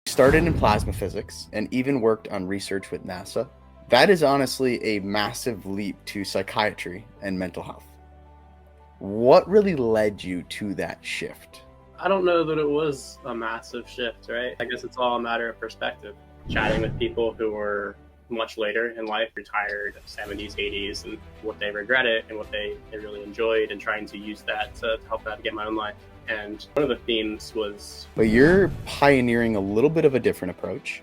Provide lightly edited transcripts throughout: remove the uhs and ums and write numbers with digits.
Started in plasma physics and even worked on research with NASA. That is honestly a massive leap to psychiatry and mental health. What really led you to that shift? I don't know that it was a massive shift, right? I guess it's all a matter of perspective. Chatting with people who were much later in life, retired 70s, 80s, and what they regretted and what they really enjoyed, and trying to use that to help navigate my own life. And one of the themes was... But you're pioneering a little bit of a different approach,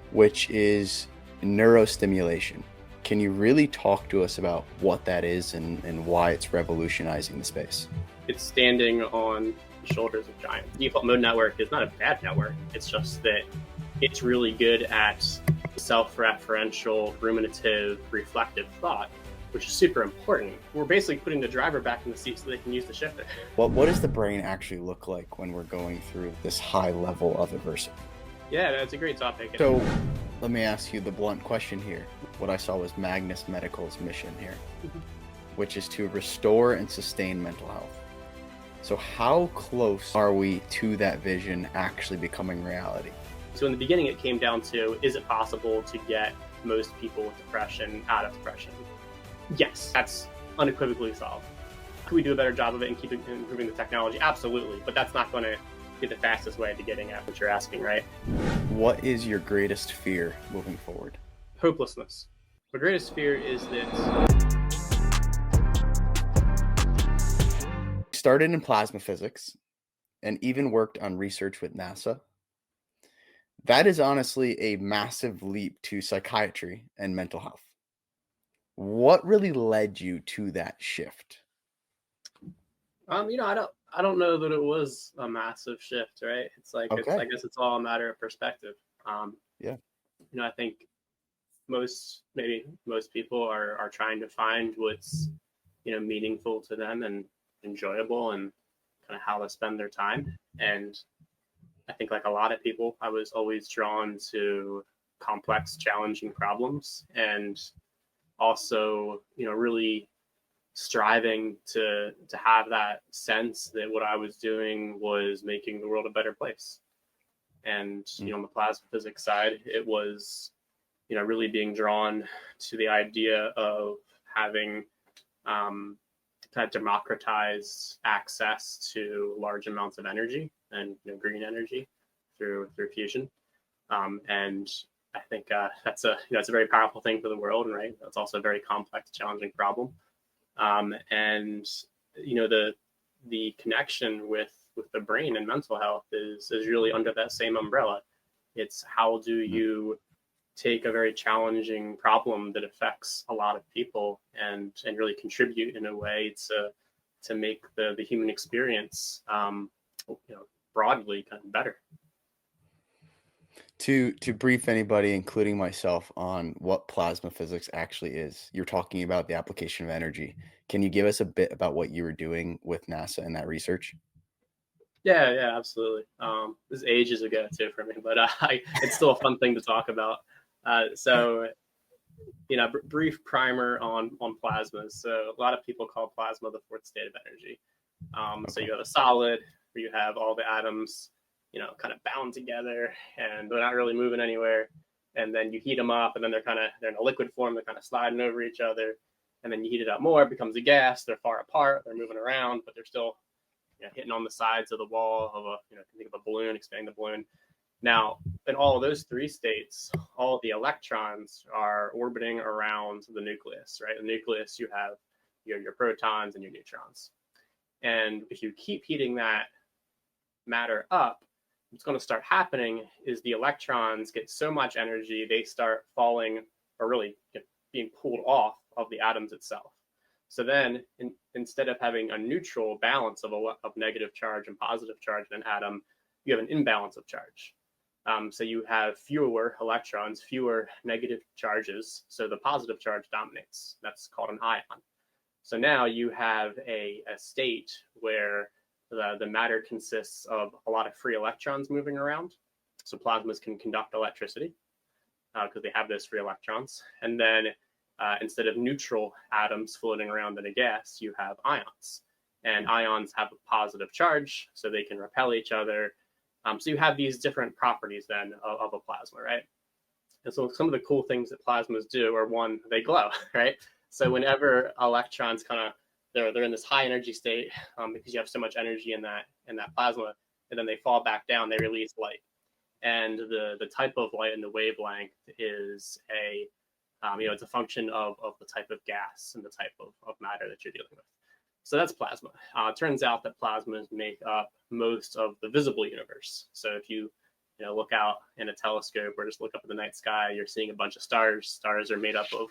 which is neurostimulation. Can you really talk to us about what that is and why it's revolutionizing the space? It's standing on the shoulders of giants. Default mode network is not a bad network. It's just that it's really good at self-referential, ruminative, reflective thought, which is super important. We're basically putting the driver back in the seat so they can use the shifter. What does the brain actually look like when we're going through this high level of adversity? Yeah, that's a great topic. So let me ask you the blunt question here. What I saw was Magnus Medical's mission here, which is to restore and sustain mental health. So how close are we to that vision actually becoming reality? So in the beginning, it came down to, is it possible to get most people with depression out of depression? Yes, that's unequivocally solved. Could we do a better job of it and keep improving the technology? Absolutely, but that's not going to be the fastest way to getting at what you're asking, right? What is your greatest fear moving forward? Hopelessness. My greatest fear is that... Started in plasma physics and even worked on research with NASA. That is honestly a massive leap to psychiatry and mental health. What really led you to that shift? I don't know that it was a massive shift, right? It's like, Okay. I guess it's all a matter of perspective. Yeah. I think most people are trying to find what's, meaningful to them and enjoyable, and kind of how to spend their time. And I think, like a lot of people, I was always drawn to complex, challenging problems, and also, really striving to have that sense that what I was doing was making the world a better place. And on the plasma physics side, it was really being drawn to the idea of having kind of democratized access to large amounts of energy and green energy through fusion. And I think that's a very powerful thing for the world, right? That's also a very complex, challenging problem. And the connection with the brain and mental health is really under that same umbrella. It's how do you take a very challenging problem that affects a lot of people and really contribute in a way to make the human experience broadly kind of better. To brief anybody, including myself, on what plasma physics actually is, you're talking about the application of energy. Can you give us a bit about what you were doing with NASA in that research? Yeah, absolutely. This is ages ago too for me, but it's still a fun thing to talk about. So, brief primer on plasmas. So a lot of people call plasma the fourth state of energy. So you have a solid where you have all the atoms, kind of bound together, and they're not really moving anywhere. And then you heat them up, and then they're in a liquid form. They're kind of sliding over each other. And then you heat it up more, it becomes a gas. They're far apart. They're moving around, but they're still hitting on the sides of the wall of think of a balloon, expanding the balloon. Now, in all of those three states, all of the electrons are orbiting around the nucleus, right? The nucleus, you have your protons and your neutrons. And if you keep heating that matter up, what's going to start happening is the electrons get so much energy, they start falling, or really being pulled off of the atoms itself. So then instead of having a neutral balance of negative charge and positive charge in an atom, you have an imbalance of charge. So you have fewer electrons, fewer negative charges. So the positive charge dominates. That's called an ion. So now you have a state where the matter consists of a lot of free electrons moving around. So plasmas can conduct electricity because they have those free electrons. And then instead of neutral atoms floating around in a gas, you have ions. And ions have a positive charge, so they can repel each other So you have these different properties then of a plasma, right? And so some of the cool things that plasmas do are, one, they glow, right? So whenever electrons kind of they're in this high energy state, because you have so much energy in that plasma, and then they fall back down, they release light. And the type of light and the wavelength is it's a function of the type of gas and the type of matter that you're dealing with. So that's plasma. It turns out that plasmas make up most of the visible universe. So if you look out in a telescope or just look up at the night sky, you're seeing a bunch of stars. Stars are made up of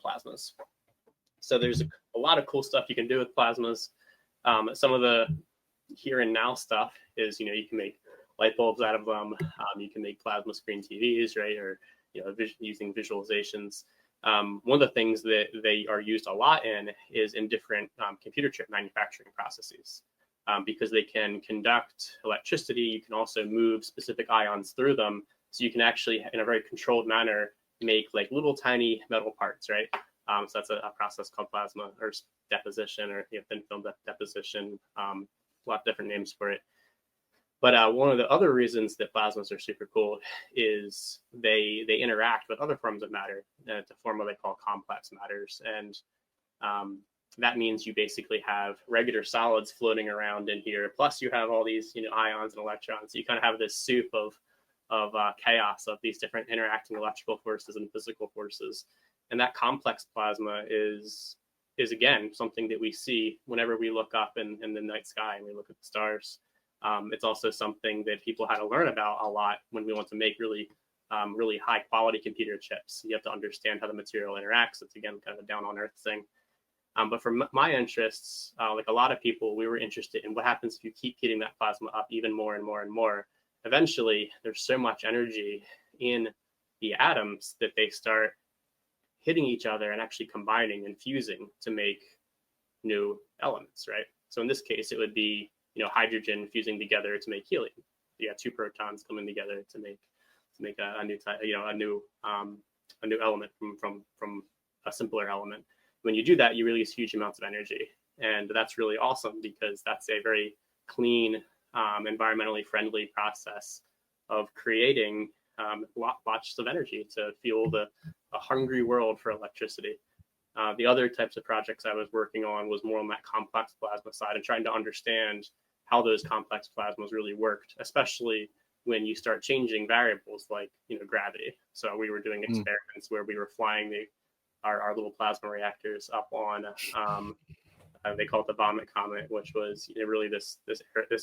plasmas. So there's a lot of cool stuff you can do with plasmas. Some of the here and now stuff is, you can make light bulbs out of them. You can make plasma screen TVs, right? Or, using visualizations. One of the things that they are used a lot in is in different computer chip manufacturing processes. Because they can conduct electricity, you can also move specific ions through them. So you can actually, in a very controlled manner, make like little tiny metal parts, right? So that's a process called plasma or deposition, or thin film deposition. A lot of different names for it. But one of the other reasons that plasmas are super cool is they interact with other forms of matter to form what they call complex matters. And that means you basically have regular solids floating around in here. Plus you have all these, ions and electrons. So you kind of have this soup of chaos of these different interacting electrical forces and physical forces. And that complex plasma is again, something that we see whenever we look up in the night sky and we look at the stars. It's also something that people had to learn about a lot when we want to make really high quality computer chips. You have to understand how the material interacts. It's again, kind of a down on earth thing. But for my interests, like a lot of people, we were interested in what happens if you keep heating that plasma up even more and more and more. Eventually, there's so much energy in the atoms that they start hitting each other and actually combining and fusing to make new elements, right? So in this case, it would be hydrogen fusing together to make helium. You got two protons coming together to make a new type, a new element from a simpler element. When you do that, you release huge amounts of energy. And that's really awesome because that's a very clean, environmentally friendly process of creating lots of energy to fuel a hungry world for electricity. The other types of projects I was working on was more on that complex plasma side and trying to understand how those complex plasmas really worked, especially when you start changing variables like gravity. So we were doing experiments where we were flying our little plasma reactors up on they call it the vomit comet, which was really this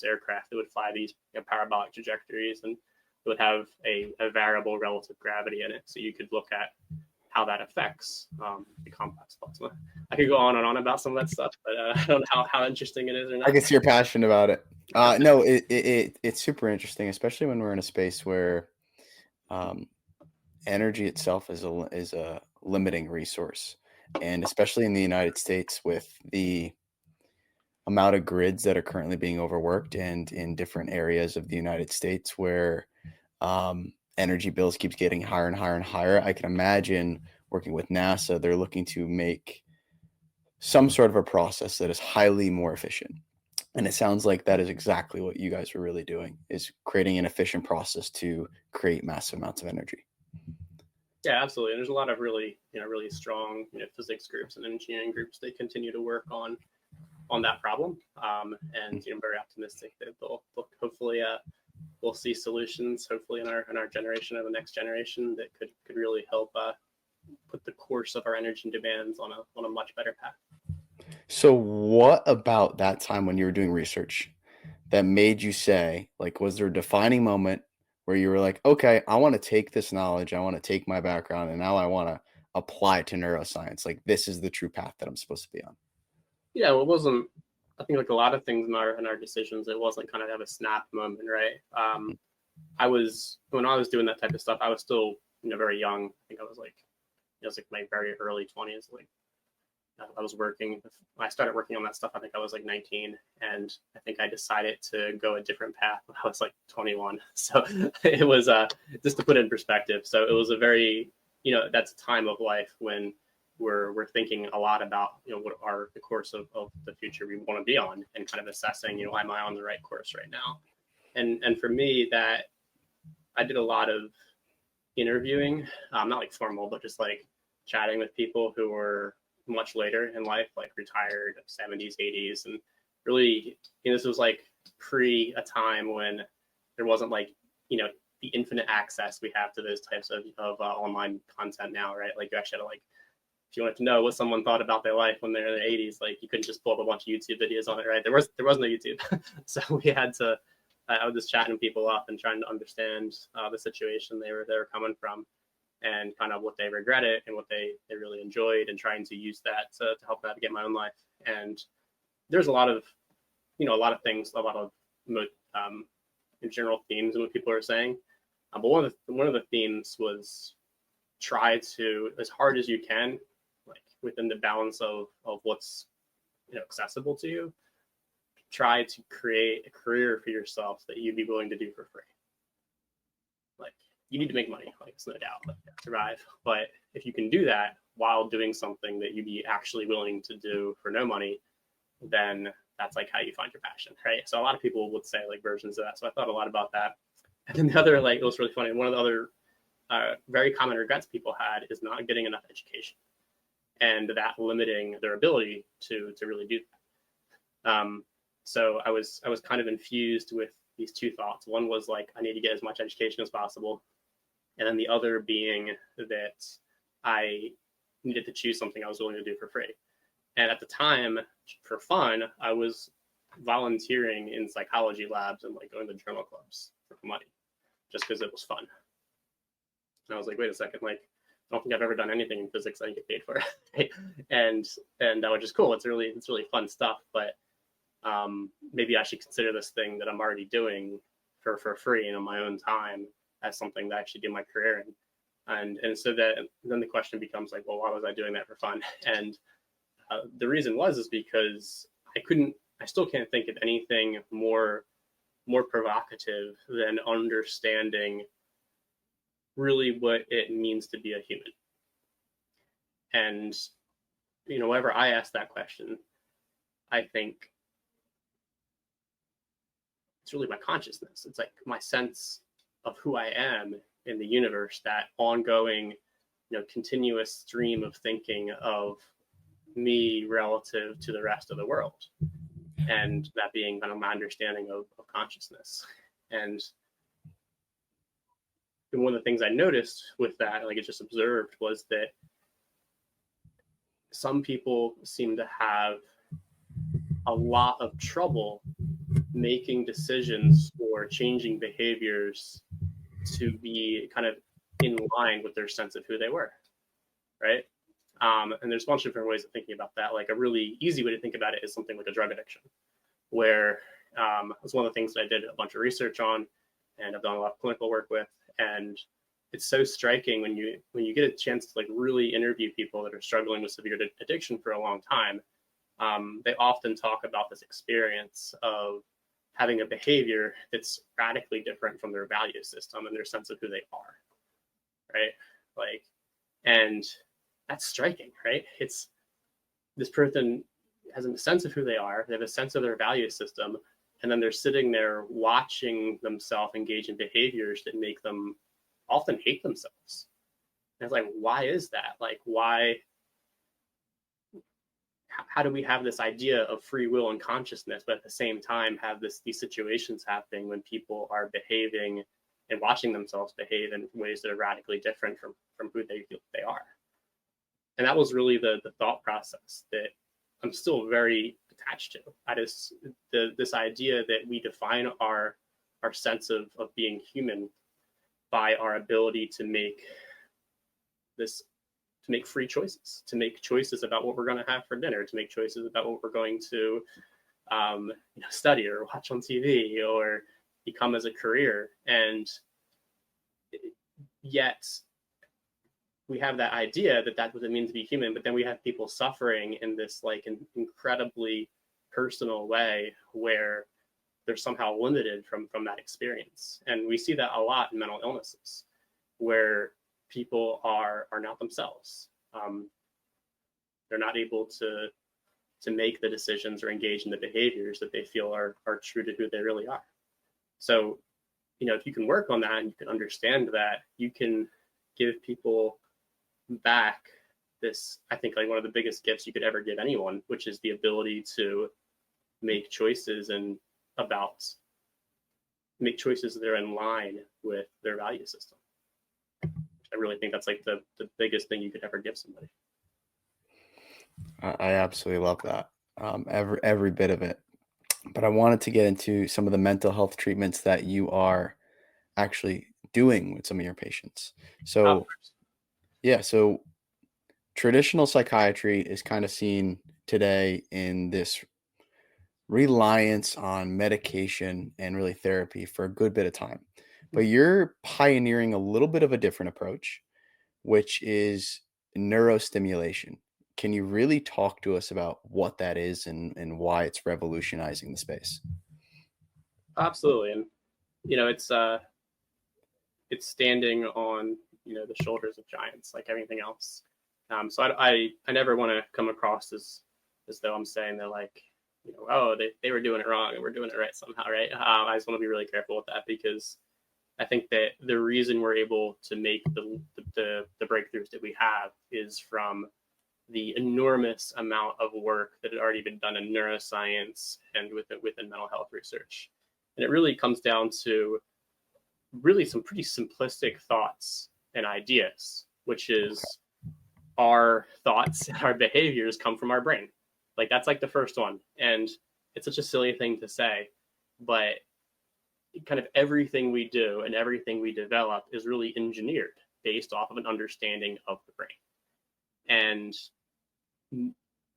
aircraft that would fly these parabolic trajectories, and it would have a variable relative gravity in it. So you could look at how that affects the complex plasma. I could go on and on about some of that stuff, but I don't know how interesting it is or not. I guess you're passionate about it. No, it's super interesting, especially when we're in a space where energy itself is a limiting resource, and especially in the United States with the amount of grids that are currently being overworked, and in different areas of the United States where energy bills keeps getting higher and higher and higher. I can imagine working with NASA, they're looking to make some sort of a process that is highly more efficient. And it sounds like that is exactly what you guys were really doing, is creating an efficient process to create massive amounts of energy. Yeah, absolutely. And there's a lot of really strong physics groups and engineering groups that continue to work on that problem. And I'm very optimistic that they'll hopefully we'll see solutions hopefully in our generation or the next generation that could really help put the course of our energy demands on a much better path. So what about that time when you were doing research that made you say, like, was there a defining moment where you were like, okay, I want to take this knowledge, I want to take my background, and now I want to apply it to neuroscience. Like, this is the true path that I'm supposed to be on. Yeah, well, it wasn't, I think like a lot of things in our decisions, it wasn't kind of have a snap moment, right? When I was doing that type of stuff, I was still, very young. I think I was like my very early 20s. Like I was working, when I started working on that stuff, I think I was like 19, and I think I decided to go a different path when I was like 21. So it was just to put it in perspective. So it was a very, that's a time of life when we're thinking a lot about, what are the course of the future we want to be on, and kind of assessing, am I on the right course right now? And for me, that I did a lot of interviewing, not like formal, but just like chatting with people who were much later in life, like retired 70s, 80s, and really, this was like pre a time when there wasn't like, the infinite access we have to those types of online content now, right? Like you actually had to like, if you wanted to know what someone thought about their life when they're in their 80s, like you couldn't just pull up a bunch of YouTube videos on it, right? There was no YouTube, so we had to. I was just chatting people up and trying to understand the situation they were coming from, and kind of what they regretted and what they really enjoyed, and trying to use that to help navigate my own life. And there's a lot of things, a lot of in general themes in what people are saying. But one of the themes was try to, as hard as you can, like within the balance of what's accessible to you, try to create a career for yourself that you'd be willing to do for free. Like you need to make money, like it's no doubt, like survive. But if you can do that while doing something that you'd be actually willing to do for no money, then that's like how you find your passion, right? So a lot of people would say like versions of that. So I thought a lot about that. And then the other, like, it was really funny. One of the other very common regrets people had is not getting enough education, and that limiting their ability to really do that. So I was kind of infused with these two thoughts. One was like, I need to get as much education as possible. And then the other being that I needed to choose something I was willing to do for free. And at the time, for fun, I was volunteering in psychology labs and like going to journal clubs for money, just because it was fun. And I was like, wait a second, like, I don't think I've ever done anything in physics I get paid for. and that was just cool. It's really fun stuff. But maybe I should consider this thing that I'm already doing for free and on my own time as something that I actually do my career in. And so that then the question becomes like, well, why was I doing that for fun? And the reason is because I still can't think of anything more provocative than understanding really what it means to be a human. And, whenever I ask that question, I think it's really my consciousness. It's like my sense of who I am in the universe, that ongoing, continuous stream of thinking of me relative to the rest of the world, and that being kind of my understanding of consciousness. And one of the things I noticed with that, like I just observed, was that some people seem to have a lot of trouble making decisions or changing behaviors to be kind of in line with their sense of who they were, right? And there's a bunch of different ways of thinking about that. Like a really easy way to think about it is something like a drug addiction, where it's one of the things that I did a bunch of research on, and I've done a lot of clinical work with. And it's so striking when you get a chance to like really interview people that are struggling with severe addiction for a long time. They often talk about this experience of having a behavior that's radically different from their value system and their sense of who they are, right? Like, and that's striking, right? It's this person has a sense of who they are, they have a sense of their value system, and then they're sitting there watching themselves engage in behaviors that make them often hate themselves. And it's like, why is that? Like, why? How do we have this idea of free will and consciousness, but at the same time have these situations happening when people are behaving and watching themselves behave in ways that are radically different from who they feel they are? And that was really the thought process that I'm still very attached to. This idea that we define our sense of being human by our ability to make free choices, to make choices about what we're going to have for dinner, to make choices about what we're going to study or watch on TV or become as a career. And yet we have that idea that that's what it means to be human, but then we have people suffering in this like an incredibly personal way where they're somehow limited from that experience. And we see that a lot in mental illnesses, where people are not themselves. They're not able to make the decisions or engage in the behaviors that they feel are true to who they really are. So, if you can work on that and you can understand that, you can give people back this, I think, like one of the biggest gifts you could ever give anyone, which is the ability to make choices make choices that are in line with their value system. I really think that's like the biggest thing you could ever give somebody. I absolutely love that. Every bit of it. But I wanted to get into some of the mental health treatments that you are actually doing with some of your patients. So, yeah, so traditional psychiatry is kind of seen today in this reliance on medication and really therapy for a good bit of time. But you're pioneering a little bit of a different approach, which is neurostimulation. Can you really talk to us about what that is and why it's revolutionizing the space? Absolutely. And, it's standing on, the shoulders of giants like everything else. So I never want to come across as though I'm saying they're like, oh, they were doing it wrong and we're doing it right somehow, right? I just want to be really careful with that, because I think that the reason we're able to make the breakthroughs that we have is from the enormous amount of work that had already been done in neuroscience and within mental health research. And it really comes down to really some pretty simplistic thoughts and ideas, which is our thoughts and our behaviors come from our brain. Like that's like the first one. And it's such a silly thing to say, but kind of everything we do and everything we develop is really engineered based off of an understanding of the brain. And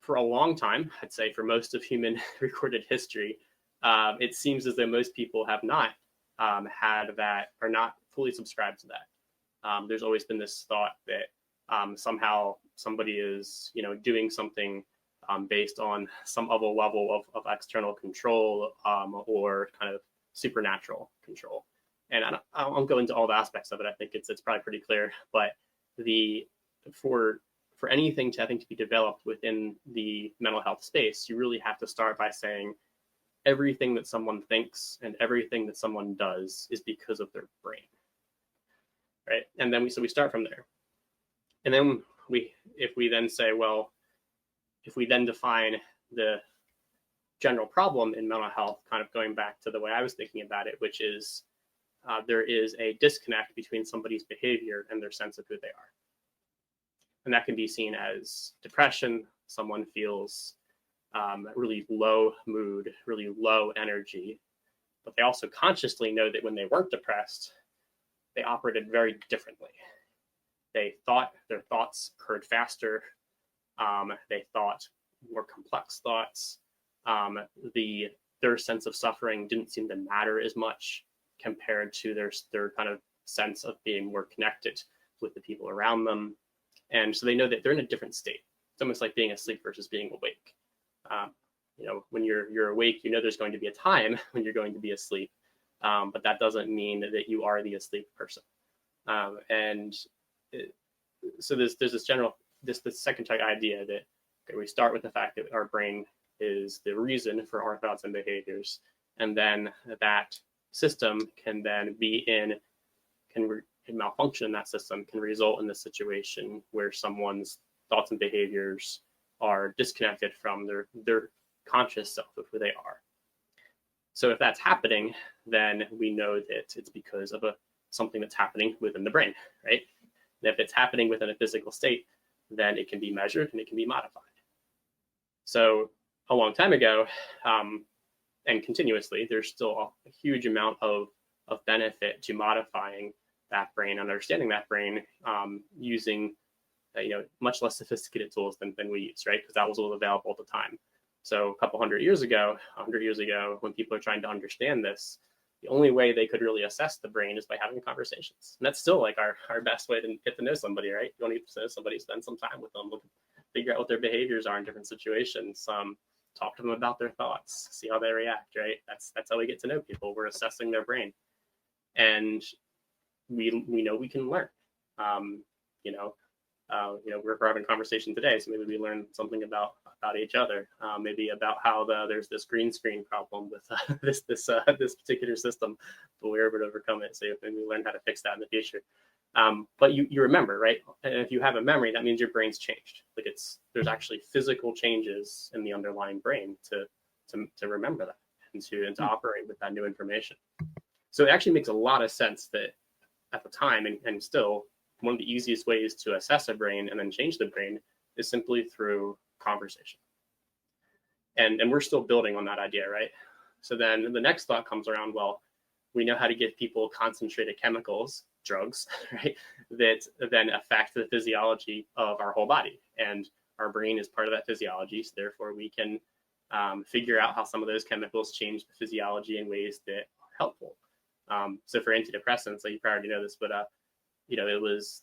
for a long time, I'd say for most of human recorded history, it seems as though most people have not had that, or not fully subscribed to that. There's always been this thought that somehow somebody is, doing something based on some other level of external control or kind of supernatural control. And I won't go into all the aspects of it. I think it's probably pretty clear. But for anything to, I think, to be developed within the mental health space, you really have to start by saying everything that someone thinks and everything that someone does is because of their brain, right? And then we start from there. And then if we then say, well, if we then define the general problem in mental health, kind of going back to the way I was thinking about it, which is there is a disconnect between somebody's behavior and their sense of who they are. And that can be seen as depression. Someone feels really low mood, really low energy, but they also consciously know that when they weren't depressed, they operated very differently. They thought, their thoughts occurred faster. They thought more complex thoughts. Their sense of suffering didn't seem to matter as much compared to their kind of sense of being more connected with the people around them. And so they know that they're in a different state. It's almost like being asleep versus being awake. When you're awake, there's going to be a time when you're going to be asleep, but that doesn't mean that you are the asleep person. So there's this second type idea that we start with the fact that our brain is the reason for our thoughts and behaviors, and then that system can then malfunction in that system, can result in the situation where someone's thoughts and behaviors are disconnected from their conscious self of who they are. So if that's happening, then we know that it's because of something that's happening within the brain, right? And if it's happening within a physical state, then it can be measured and it can be modified. So a long time ago, and continuously, there's still a huge amount of benefit to modifying that brain, understanding that brain, using much less sophisticated tools than we use, right? Because that was all available at the time. So a couple 100 years ago, when people are trying to understand this, the only way they could really assess the brain is by having conversations. And that's still like our best way to get to know somebody, right? You want to get to know somebody, spend some time with them, figure out what their behaviors are in different situations, talk to them about their thoughts, see how they react, right? That's how we get to know people. We're assessing their brain. And we know we can learn. we're having a conversation today, so maybe we learn something about each other, maybe about how there's this green screen problem with this particular system, but we were able to overcome it. So maybe we learn how to fix that in the future. But you remember, right? And if you have a memory, that means your brain's changed. Like there's actually physical changes in the underlying brain to remember that and to operate with that new information. So it actually makes a lot of sense that at the time and still, one of the easiest ways to assess a brain and then change the brain is simply through conversation. And we're still building on that idea, right? So then the next thought comes around, well, we know how to give people concentrated chemicals, drugs, right, that then affect the physiology of our whole body. And our brain is part of that physiology. So therefore, we can figure out how some of those chemicals change the physiology in ways that are helpful. So for antidepressants, like you probably know this, but it was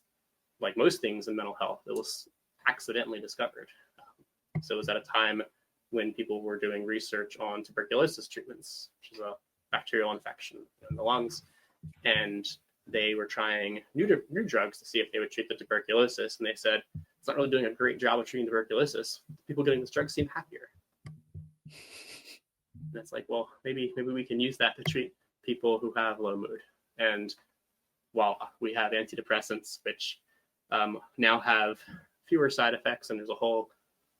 like most things in mental health, it was accidentally discovered. So it was at a time when people were doing research on tuberculosis treatments, which is a bacterial infection in the lungs. And they were trying new drugs to see if they would treat the tuberculosis. And they said, it's not really doing a great job of treating tuberculosis. People getting this drug seem happier. And it's like, well, maybe we can use that to treat people who have low mood. And voila, we have antidepressants, which now have fewer side effects, and there's a whole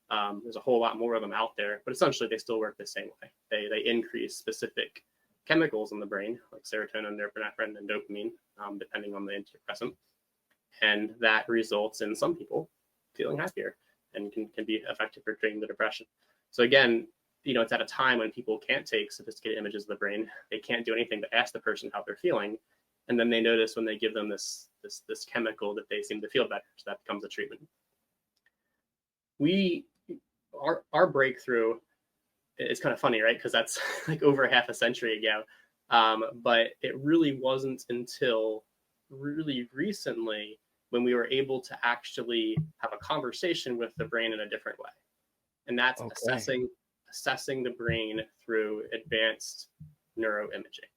lot more of them out there. But essentially, they still work the same way. They increase specific chemicals in the brain, like serotonin, norepinephrine, and dopamine, depending on the antidepressant, and that results in some people feeling happier and can be effective for treating the depression. So again, it's at a time when people can't take sophisticated images of the brain. They can't do anything but ask the person how they're feeling. And then they notice when they give them this chemical that they seem to feel better. So that becomes a treatment. Our breakthrough is kind of funny, right? Because that's like over half a century ago. But it really wasn't until really recently when we were able to actually have a conversation with the brain in a different way. And that's assessing the brain through advanced neuroimaging.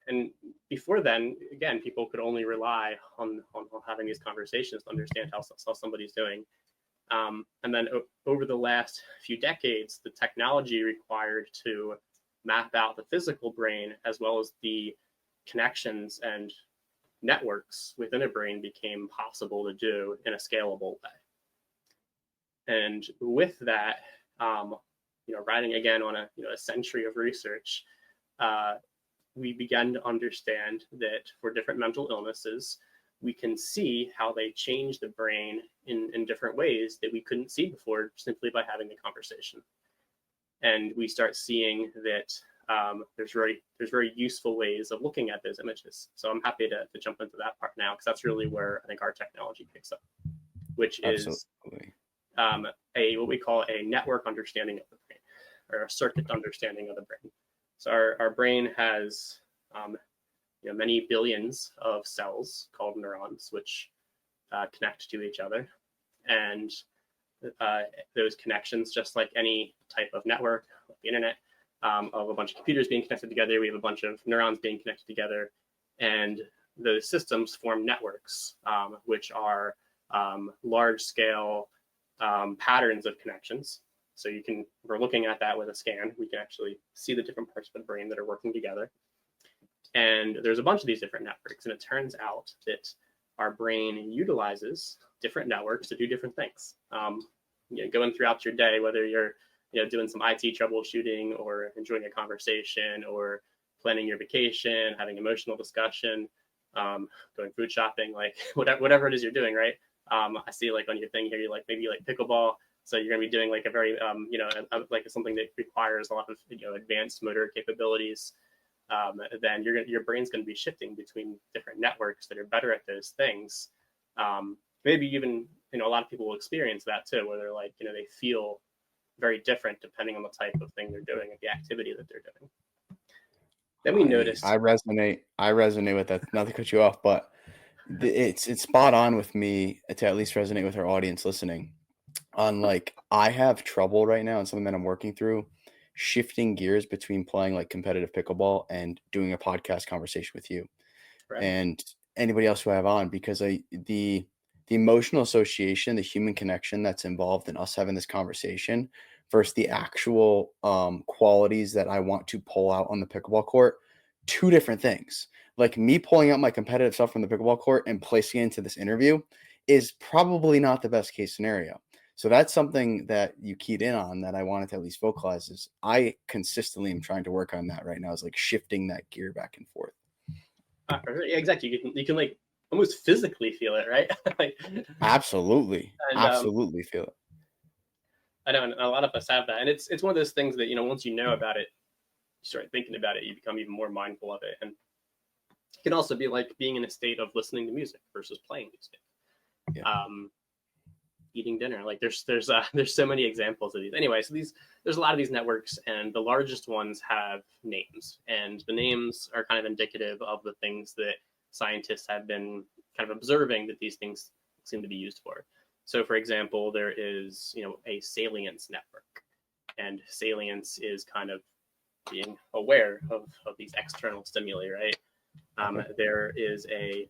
And before then, again, people could only rely on having these conversations to understand how somebody's doing. And then over the last few decades, the technology required to map out the physical brain as well as the connections and networks within a brain became possible to do in a scalable way. And with that, riding again on a century of research, we began to understand that for different mental illnesses, we can see how they change the brain in different ways that we couldn't see before simply by having the conversation. And we start seeing that there's very useful ways of looking at those images. So I'm happy to jump into that part now, because that's really where I think our technology picks up, which is what we call a network understanding of the brain, or a circuit understanding of the brain. So our brain has many billions of cells called neurons, which connect to each other. And those connections, just like any type of network, like the internet, of a bunch of computers being connected together, we have a bunch of neurons being connected together. And those systems form networks, which are large-scale patterns of connections. So we're looking at that with a scan. We can actually see the different parts of the brain that are working together. And there's a bunch of these different networks. And it turns out that our brain utilizes different networks to do different things. Going throughout your day, whether you're doing some IT troubleshooting or enjoying a conversation or planning your vacation, having emotional discussion, going food shopping, like whatever it is you're doing, right? I see like on your thing here, maybe you like pickleball. So you're going to be doing like a very, like something that requires a lot of, advanced motor capabilities. Then your brain's going to be shifting between different networks that are better at those things. Maybe even, a lot of people will experience that too, where they're like, they feel very different depending on the type of thing they're doing, or the activity that they're doing. Then we noticed. I resonate with that. Not to cut you off, but it's spot on with me to at least resonate with our audience listening. On like, I have trouble right now, and something that I'm working through, shifting gears between playing like competitive pickleball and doing a podcast conversation with you, right, and anybody else who I have on, because the the emotional association, the human connection that's involved in us having this conversation versus the actual qualities that I want to pull out on the pickleball court, two different things. Like me pulling out my competitive stuff from the pickleball court and placing it into this interview is probably not the best case scenario. So that's something that you keyed in on that I wanted to at least vocalize is I consistently am trying to work on that right now, is like shifting that gear back and forth. Yeah, exactly. You can like almost physically feel it, right? Like, Absolutely. and, Absolutely feel it. I know, and a lot of us have that. And it's one of those things that, once you know about it, you start thinking about it, you become even more mindful of it. And it can also be like being in a state of listening to music versus playing music. Yeah. Eating dinner. Like there's so many examples of these. Anyway, so there's a lot of these networks, and the largest ones have names, and the names are kind of indicative of the things that scientists have been kind of observing that these things seem to be used for. So, for example, there is a salience network, and salience is kind of being aware of these external stimuli, right? There is a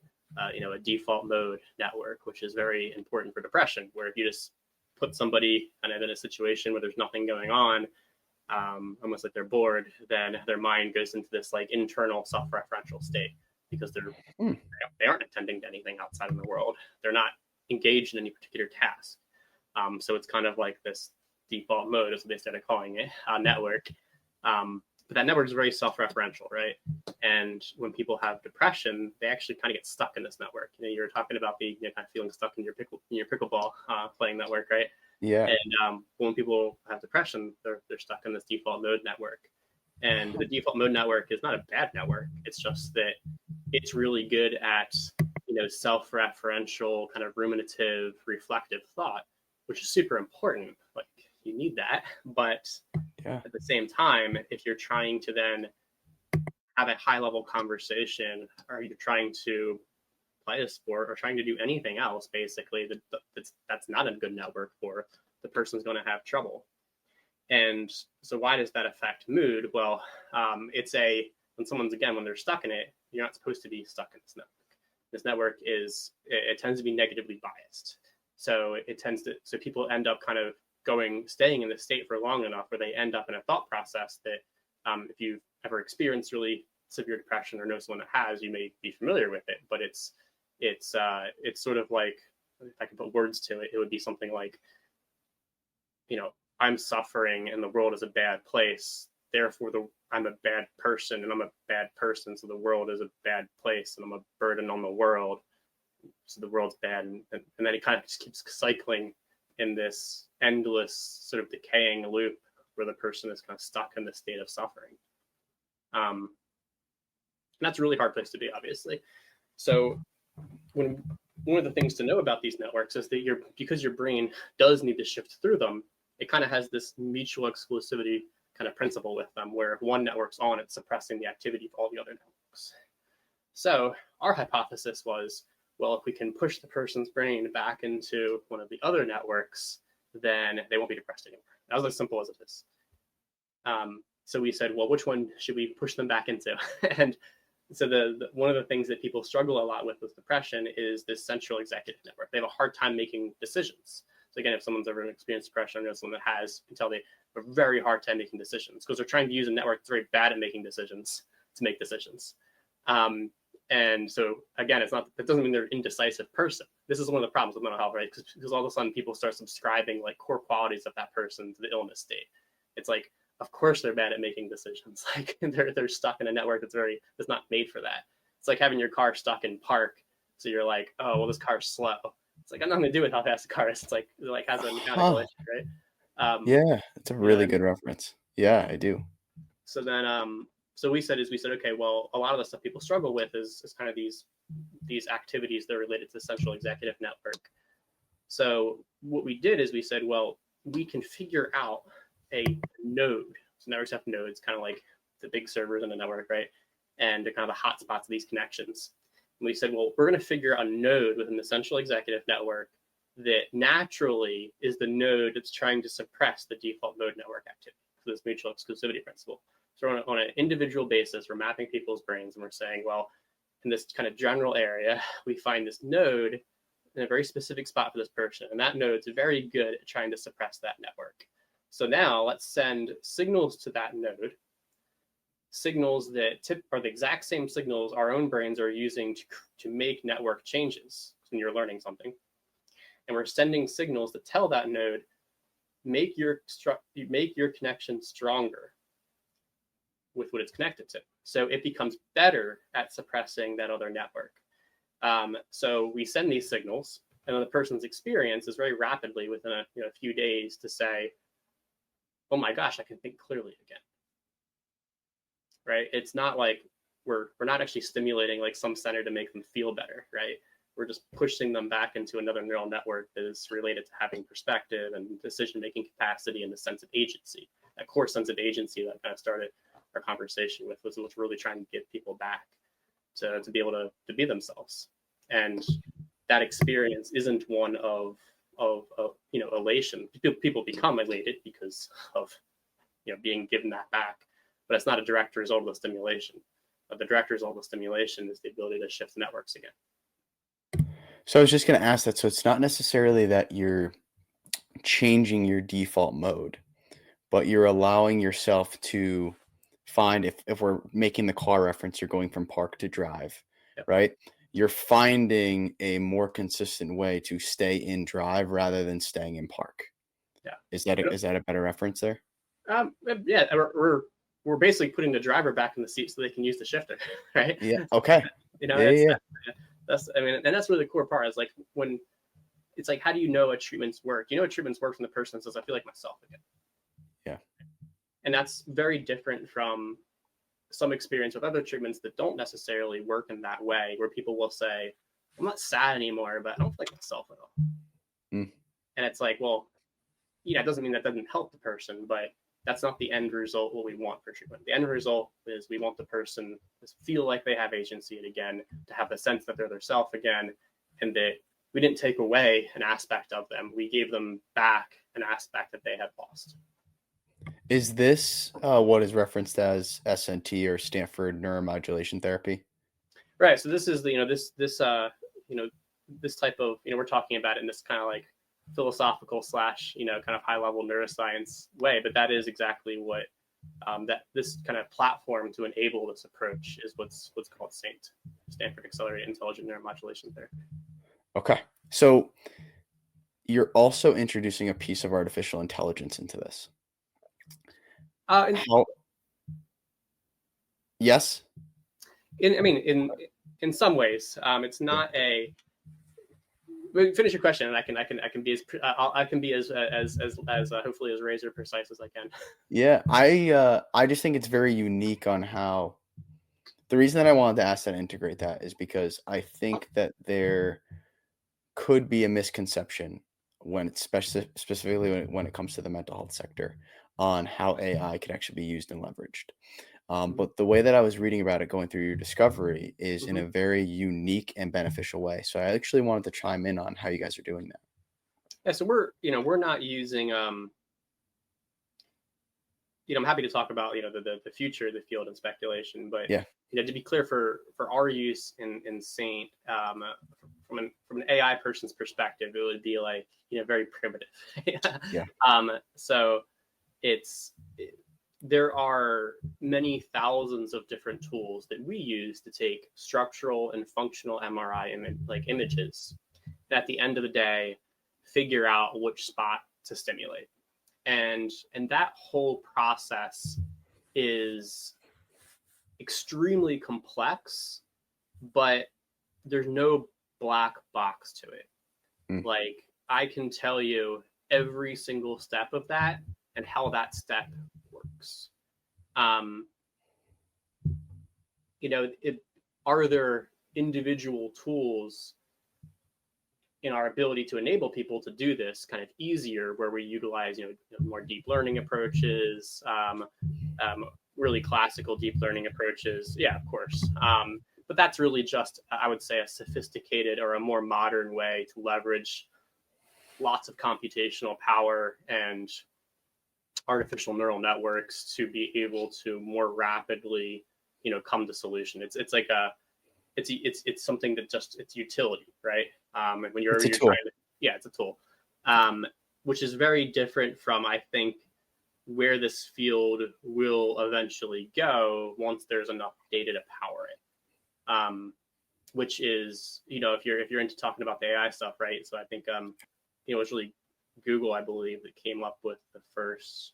default mode network, which is very important for depression, where if you just put somebody kind of in a situation where there's nothing going on, almost like they're bored, then their mind goes into this like internal self-referential state because they aren't attending to anything outside in the world. They're not engaged in any particular task. So it's kind of like this default mode, as they started calling it, network. But that network is very self-referential, right? And when people have depression, they actually kind of get stuck in this network. You're talking about the kind of feeling stuck in your pickleball playing network, right? Yeah. And when people have depression, they're stuck in this default mode network. And the default mode network is not a bad network. It's just that it's really good at self-referential, kind of ruminative, reflective thought, which is super important. Like you need that, but at the same time, if you're trying to then have a high-level conversation, or you're trying to play a sport or trying to do anything else, basically, that's not a good network for, the person's going to have trouble. And so why does that affect mood? Well, when they're stuck in it, you're not supposed to be stuck in this network. This network it tends to be negatively biased. So people end up kind of staying in this state for long enough where they end up in a thought process that if you've ever experienced really severe depression or know someone that has, you may be familiar with it. But it's sort of like, if I can put words to it, it would be something like, I'm suffering and the world is a bad place. Therefore, I'm a bad person and I'm a bad person. So the world is a bad place and I'm a burden on the world. So the world's bad. And then it kind of just keeps cycling in this endless sort of decaying loop where the person is kind of stuck in this state of suffering. And that's a really hard place to be, obviously. So one of the things to know about these networks is that because your brain does need to shift through them, it kind of has this mutual exclusivity kind of principle with them, where if one network's on, it's suppressing the activity of all the other networks. So our hypothesis was, well, if we can push the person's brain back into one of the other networks, then they won't be depressed anymore. That was as simple as it is. So we said, well, which one should we push them back into? And so one of the things that people struggle a lot with depression is this central executive network. They have a hard time making decisions. So again, if someone's ever experienced depression, or knows someone that has, you can tell they have a very hard time making decisions because they're trying to use a network that's very bad at making decisions to make decisions. And so again, that doesn't mean they're an indecisive person. This is one of the problems with mental health, right? Because all of a sudden people start subscribing like core qualities of that person to the illness state. It's like, of course they're bad at making decisions. Like they're stuck in a network that's not made for that. It's like having your car stuck in park. So you're like, oh, well, this car's slow. It's like, I'm not going to do it how fast the car is. It's like has a mechanical issue, right? Yeah, it's a really good reference. Yeah, I do. So then, so we said, okay, well, a lot of the stuff people struggle with is kind of these activities that are related to the central executive network. So what we did is we said, well, we can figure out a node. So networks have nodes, kind of like the big servers in the network, right? And they're kind of the hotspots of these connections. And we said, well, we're going to figure out a node within the central executive network that naturally is the node that's trying to suppress the default mode network activity. So this mutual exclusivity principle. So on an individual basis, we're mapping people's brains and we're saying, well, in this kind of general area, we find this node in a very specific spot for this person, and that node's very good at trying to suppress that network. So now let's send signals to that node, signals that are the exact same signals our own brains are using to make network changes when you're learning something. And we're sending signals that tell that node, make your connection stronger with what it's connected to. So it becomes better at suppressing that other network. So we send these signals, and then the person's experience is very rapidly within a few days to say, oh my gosh, I can think clearly again. Right? It's not like we're not actually stimulating like some center to make them feel better, right? We're just pushing them back into another neural network that is related to having perspective and decision-making capacity and the sense of agency. That core sense of agency that kind of started our conversation with was really trying to get people back to be able to be themselves. And that experience isn't one of elation. People become elated because of being given that back, but it's not a direct result of the stimulation. But the direct result of the stimulation is the ability to shift networks again. So I was just going to ask that. So it's not necessarily that you're changing your default mode, but you're allowing yourself to find, if we're making the car reference, you're going from park to drive, Yep. right? You're finding a more consistent way to stay in drive rather than staying in park. Yeah. Is that a better reference there? Yeah, we're basically putting the driver back in the seat so they can use the shifter, right? Yeah. Okay. That's and that's really the core part is like when it's like, how do you know a treatment's work? You know, a treatment's work when the person says, I feel like myself again. Yeah. And that's very different from some experience with other treatments that don't necessarily work in that way, where people will say, I'm not sad anymore, but I don't feel like myself at all. And it's like, well, it doesn't mean that doesn't help the person, but that's not the end result what we want for treatment. The end result is we want the person to feel like they have agency again, to have the sense that they're their self again, and that we didn't take away an aspect of them. We gave them back an aspect that they had lost. Is this what is referenced as SNT or Stanford Neuromodulation therapy? Right. So this is this type of we're talking about it in this kind of like philosophical / kind of high level neuroscience way, but that is exactly what that this kind of platform to enable this approach is what's called Stanford Accelerated Intelligent Neuromodulation Therapy. Okay. So you're also introducing a piece of artificial intelligence into this. Yes. In some ways, it's not a. Finish your question, and I can be as hopefully as razor precise as I can. Yeah, I just think it's very unique on how. The reason that I wanted to ask that and integrate that is because I think that there could be a misconception when it's specifically when it comes to the mental health sector on how AI can actually be used and leveraged. But the way that I was reading about it going through your discovery is in a very unique and beneficial way. So I actually wanted to chime in on how you guys are doing that. Yeah, so we're not using I'm happy to talk about the future of the field and speculation, but yeah, to be clear, for our use in Saint, from an AI person's perspective, it would be like very primitive. Yeah. So there are many thousands of different tools that we use to take structural and functional MRI images, and at the end of the day, figure out which spot to stimulate. And that whole process is extremely complex, but there's no black box to it. Like, I can tell you every single step of that and how that step works. Are there individual tools in our ability to enable people to do this kind of easier, where we utilize more deep learning approaches, really classical deep learning approaches? Yeah, of course. But that's really just, I would say, a sophisticated or a more modern way to leverage lots of computational power and artificial neural networks to be able to more rapidly come to solution. It's like it's something that just, it's utility, right? When you're It's a tool. trying to, yeah, it's a tool, which is very different from, I think, where this field will eventually go once there's enough data to power it. Which is, if you're into talking about the AI stuff, right? So I think, it was really Google, I believe, that came up with the first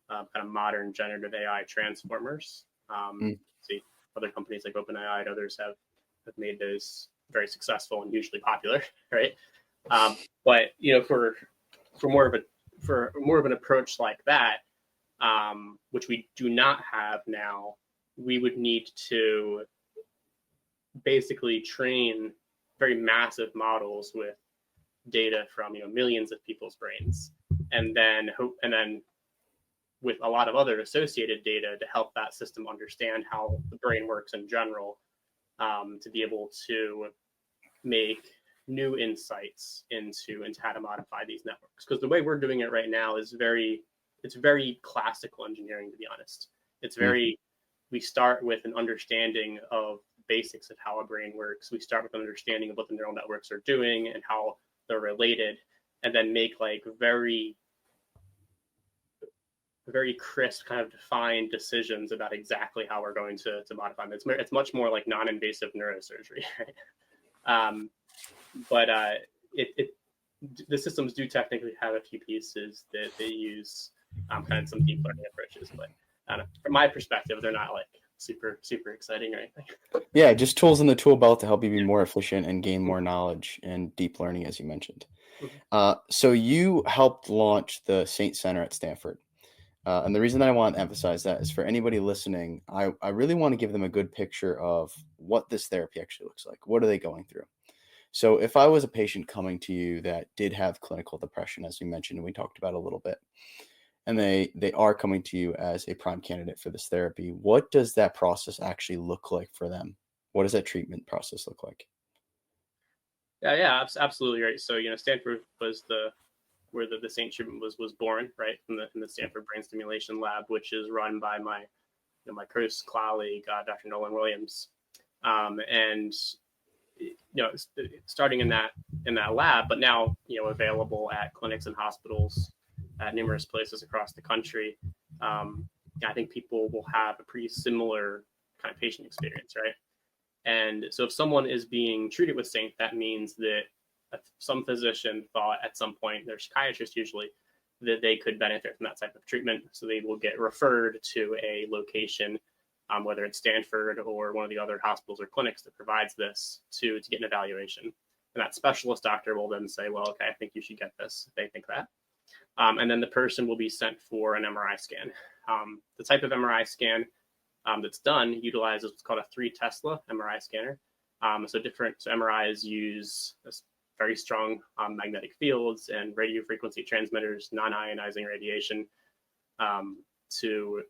kind of modern generative AI transformers. See, other companies like OpenAI and others have made those very successful and hugely popular, right? But for more of an approach like that, which we do not have now, we would need to basically train very massive models with data from millions of people's brains, and then with a lot of other associated data to help that system understand how the brain works in general, to be able to make new insights into how to modify these networks. Because the way we're doing it right now is very classical engineering, to be honest. It's very, we start with an understanding of basics of how a brain works. We start with an understanding of what the neural networks are doing and how they're related, and then make like very crisp, kind of defined decisions about exactly how we're going to modify them. It's much more like non-invasive neurosurgery, right? But the systems do technically have a few pieces that they use, kind of some deep learning approaches, but from my perspective, they're not like super exciting or anything. Yeah, just tools in the tool belt to help you be more efficient and gain more knowledge and deep learning, as you mentioned. So you helped launch the Saint Center at Stanford. And the reason that I want to emphasize that is for anybody listening, I really want to give them a good picture of what this therapy actually looks like. What are they going through? So if I was a patient coming to you that did have clinical depression, as we mentioned, and we talked about a little bit, and they are coming to you as a prime candidate for this therapy, what does that process actually look like for them? What does that treatment process look like? Yeah, absolutely right. So Stanford was where the Saint treatment was born, right, in the Stanford Brain Stimulation Lab, which is run by my close colleague, Dr. Nolan Williams, and starting in that lab, but now available at clinics and hospitals at numerous places across the country. I think people will have a pretty similar kind of patient experience, right? And so if someone is being treated with Saint, that means that some physician thought at some point, they're psychiatrists usually, that they could benefit from that type of treatment. So they will get referred to a location, whether it's Stanford or one of the other hospitals or clinics that provides this, to get an evaluation. And that specialist doctor will then say, well, okay, I think you should get this, if they think that. And then the person will be sent for an MRI scan. The type of MRI scan that's done utilizes what's called a 3 Tesla MRI scanner. So MRIs use very strong magnetic fields and radio frequency transmitters, non-ionizing radiation, to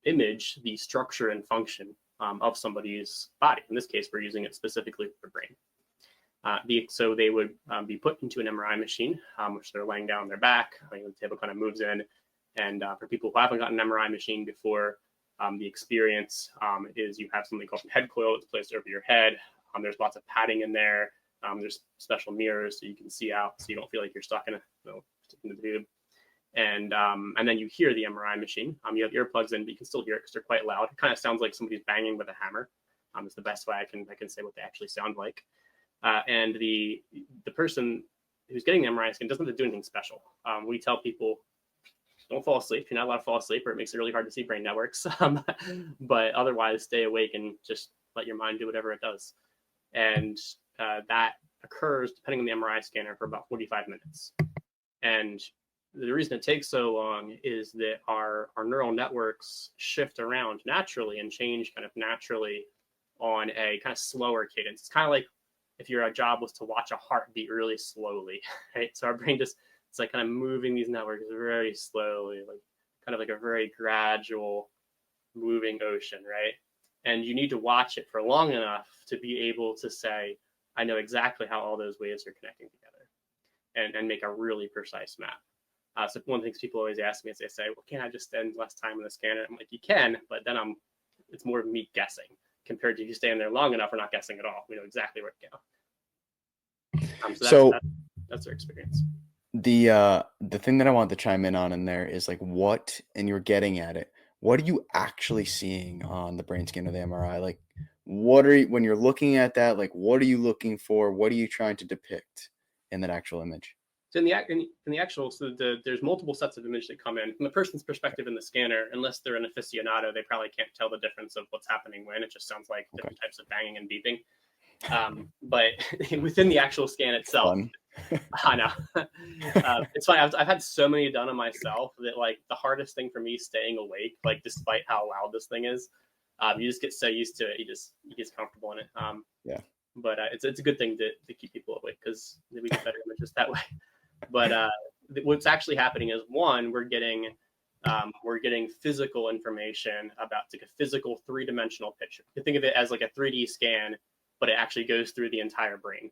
image the structure and function of somebody's body. In this case, we're using it specifically for brain. So they would be put into an MRI machine, which they're laying down on their back. The table kind of moves in. And for people who haven't gotten an MRI machine before, the experience is you have something called a head coil that's placed over your head. There's lots of padding in there. There's special mirrors so you can see out, so you don't feel like you're stuck in the tube. And then you hear the MRI machine. You have earplugs in, but you can still hear it because they're quite loud. It kind of sounds like somebody's banging with a hammer. It's the best way I can say what they actually sound like. And the person who's getting the MRI scan doesn't have to do anything special. We tell people, don't fall asleep. You're not allowed to fall asleep, or it makes it really hard to see brain networks. But otherwise, stay awake and just let your mind do whatever it does. And that occurs, depending on the MRI scanner, for about 45 minutes. And the reason it takes so long is that our neural networks shift around naturally and change kind of naturally on a kind of slower cadence. It's kind of like if your job was to watch a heart beat really slowly, right? So our brain it's like kind of moving these networks very slowly, like kind of like a very gradual moving ocean, right? And you need to watch it for long enough to be able to say, I know exactly how all those waves are connecting together, and make a really precise map. So one of the things people always ask me is they say, well, can't I just spend less time on the scanner? I'm like, you can, but then it's more of me guessing compared to if you stay in there long enough or not guessing at all. We know exactly where to go. So So that's their experience. the thing that I want to chime in on in there is like what, and you're getting at it, what are you actually seeing on the brain scan or the MRI? Like what are you, when you're looking at that, like what are you looking for? What are you trying to depict in that actual image? So in the actual, there's multiple sets of images that come in from the person's perspective in the scanner. Unless they're an aficionado, they probably can't tell the difference of what's happening when. It just sounds like different types of banging and beeping. But within the actual scan itself, Fun. I know it's funny. I've had so many done on myself that like the hardest thing for me is staying awake, like despite how loud this thing is. You just get so used to it, you get comfortable in it. Yeah. But it's a good thing to keep people awake because we get better images that way. But what's actually happening is one, we're getting physical information about like a physical 3-dimensional picture. You can think of it as like a 3D scan, but it actually goes through the entire brain.